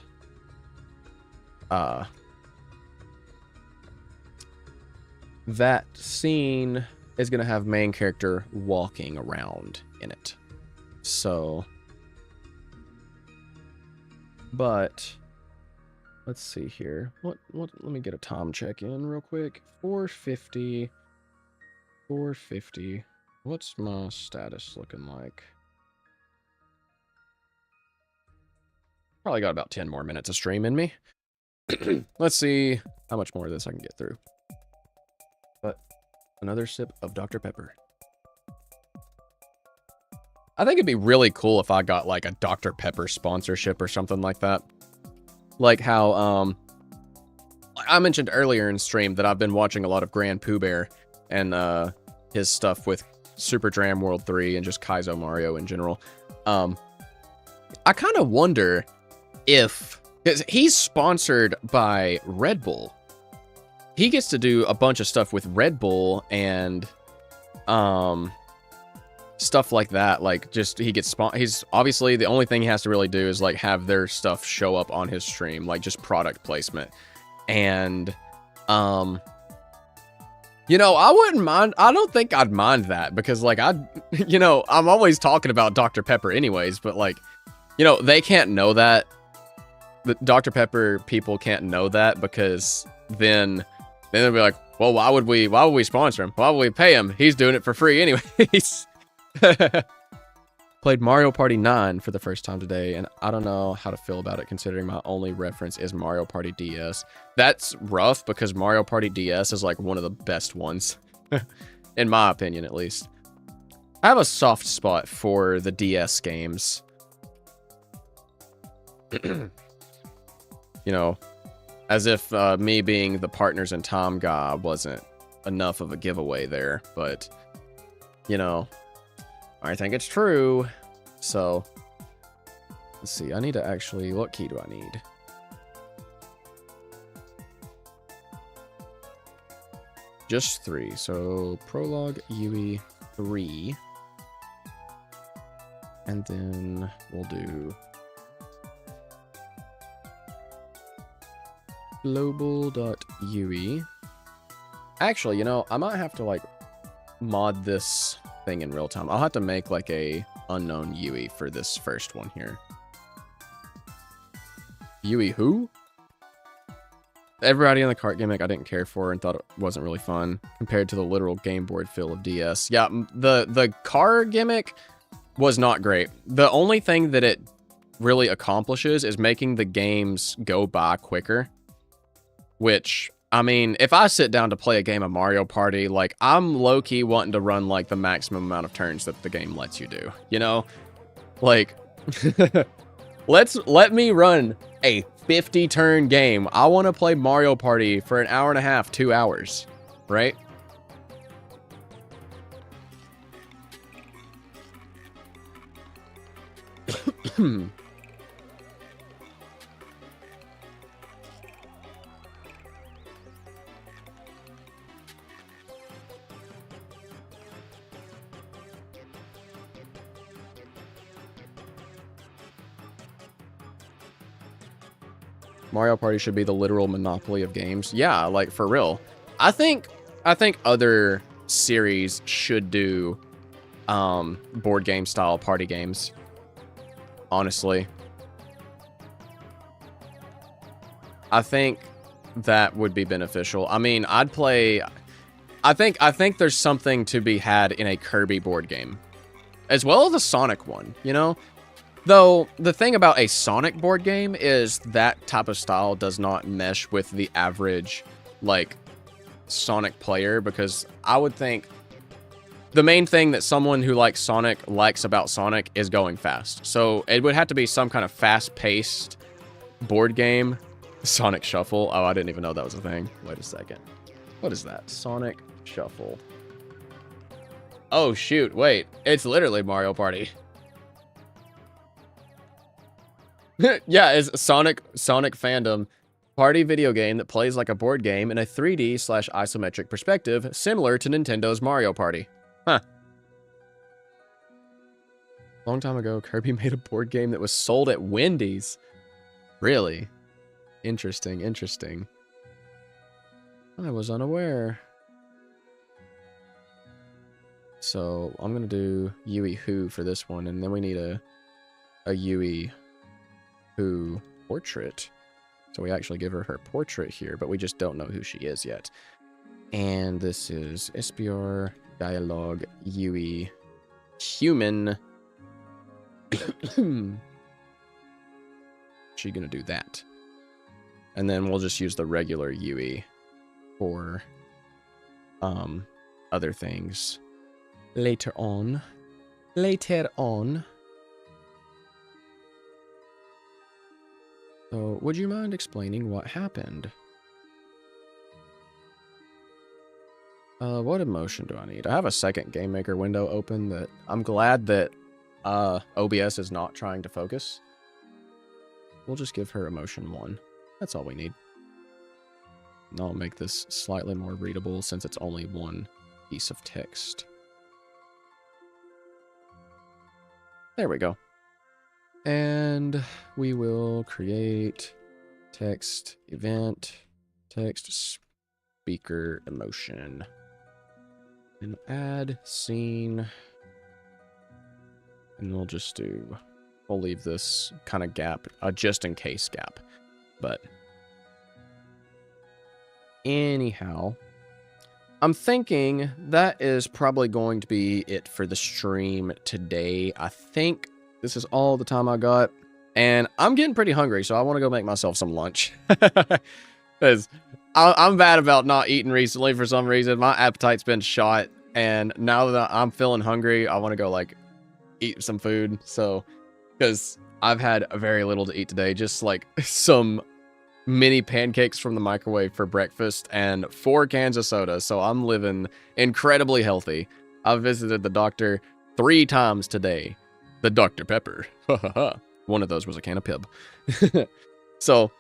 that scene is going to have main character walking around in it. So, but, let's see here. Let me get a time check in real quick. 450. What's my status looking like? Probably got about 10 more minutes of stream in me. Let's see how much more of this I can get through. But another sip of Dr. Pepper. I think it'd be really cool if I got like a Dr. Pepper sponsorship or something like that. Like how I mentioned earlier in stream that I've been watching a lot of Grand Pooh Bear and his stuff with Super Dram World 3 and just Kaizo Mario in general. I kind of wonder if, because he's sponsored by Red Bull, he gets to do a bunch of stuff with Red Bull and stuff like that. Like, just he gets he's obviously the only thing he has to really do is like have their stuff show up on his stream, like just product placement. And you know, I wouldn't mind. I don't think I'd mind that, because like you know, I'm always talking about Dr. Pepper anyways, but like, you know, they can't know that. The Dr. Pepper people can't know that, because then they'll be like, well, why would we sponsor him? Why would we pay him? He's doing it for free anyways. Played Mario Party 9 for the first time today, and I don't know how to feel about it considering my only reference is Mario Party DS. That's rough because Mario Party DS is like one of the best ones. In my opinion, at least. I have a soft spot for the DS games. You know, as if me being the Partners in Time guy wasn't enough of a giveaway there, but, you know, I think it's true. So, let's see. I need to actually... What key do I need? Just 3. So, Prologue, UE 3. And then we'll do... global.ue. Actually, you know, I might have to, like, mod this thing in real time. I'll have to make, like, a unknown UE for this first one here. UE who? Everybody in the cart gimmick I didn't care for and thought it wasn't really fun compared to the literal game board feel of DS. Yeah, the car gimmick was not great. The only thing that it really accomplishes is making the games go by quicker. Which, I mean, if I sit down to play a game of Mario Party, like, I'm low-key wanting to run, like, the maximum amount of turns that the game lets you do, you know? Like, let me run a 50-turn game. I want to play Mario Party for an hour and a half, 2 hours, right? Mario Party should be the literal monopoly of games. Yeah, like, for real. I think other series should do board game style party games. Honestly. I think that would be beneficial. I mean, I'd play... I think there's something to be had in a Kirby board game. As well as a Sonic one, you know? Though, the thing about a Sonic board game is that type of style does not mesh with the average, like, Sonic player, because I would think the main thing that someone who likes Sonic likes about Sonic is going fast. So, it would have to be some kind of fast-paced board game. Sonic Shuffle. Oh, I didn't even know that was a thing. Wait a second. What is that? Sonic Shuffle. Oh, shoot. Wait. It's literally Mario Party. Yeah, it's Sonic fandom. Party video game that plays like a board game in a 3D/isometric perspective, similar to Nintendo's Mario Party. Huh. Long time ago, Kirby made a board game that was sold at Wendy's. Really? Interesting, interesting. I was unaware. So, I'm gonna do Yui Who for this one, and then we need a Yui Who portrait. So we actually give her portrait here, but we just don't know who she is yet. And this is SBR dialogue Yui human. She gonna do that. And then we'll just use the regular Yui for other things later on. So, would you mind explaining what happened? What emotion do I need? I have a second Game Maker window open that I'm glad that OBS is not trying to focus. We'll just give her emotion 1. That's all we need. And I'll make this slightly more readable since it's only one piece of text. There we go. And we will create text event, text speaker emotion, and add scene. And we'll just do, we'll leave this kind of gap, just in case gap. But anyhow, I'm thinking that is probably going to be it for the stream today. I think this is all the time I got. And I'm getting pretty hungry, so I want to go make myself some lunch. Because I'm bad about not eating recently for some reason. My appetite's been shot. And now that I'm feeling hungry, I want to go, like, eat some food. So, because I've had very little to eat today. Just, like, some mini pancakes from the microwave for breakfast and 4 cans of soda, so I'm living incredibly healthy. I've visited the doctor 3 times today. The Dr. Pepper. One of those was a can of Pib. So,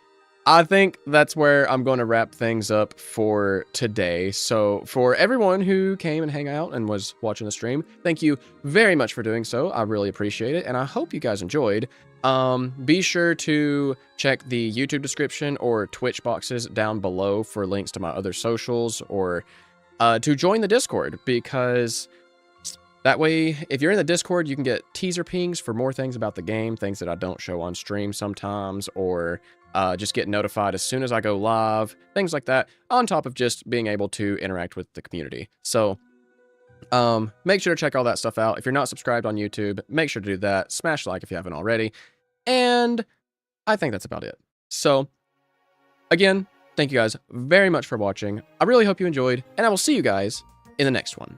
I think that's where I'm going to wrap things up for today. So, for everyone who came and hang out and was watching the stream, thank you very much for doing so. I really appreciate it, and I hope you guys enjoyed. Be sure to check the YouTube description or Twitch boxes down below for links to my other socials, or to join the Discord, because that way, if you're in the Discord, you can get teaser pings for more things about the game, things that I don't show on stream sometimes, or just get notified as soon as I go live, things like that, on top of just being able to interact with the community. So, make sure to check all that stuff out. If you're not subscribed on YouTube, make sure to do that. Smash like if you haven't already. And I think that's about it. So, again, thank you guys very much for watching. I really hope you enjoyed, and I will see you guys in the next one.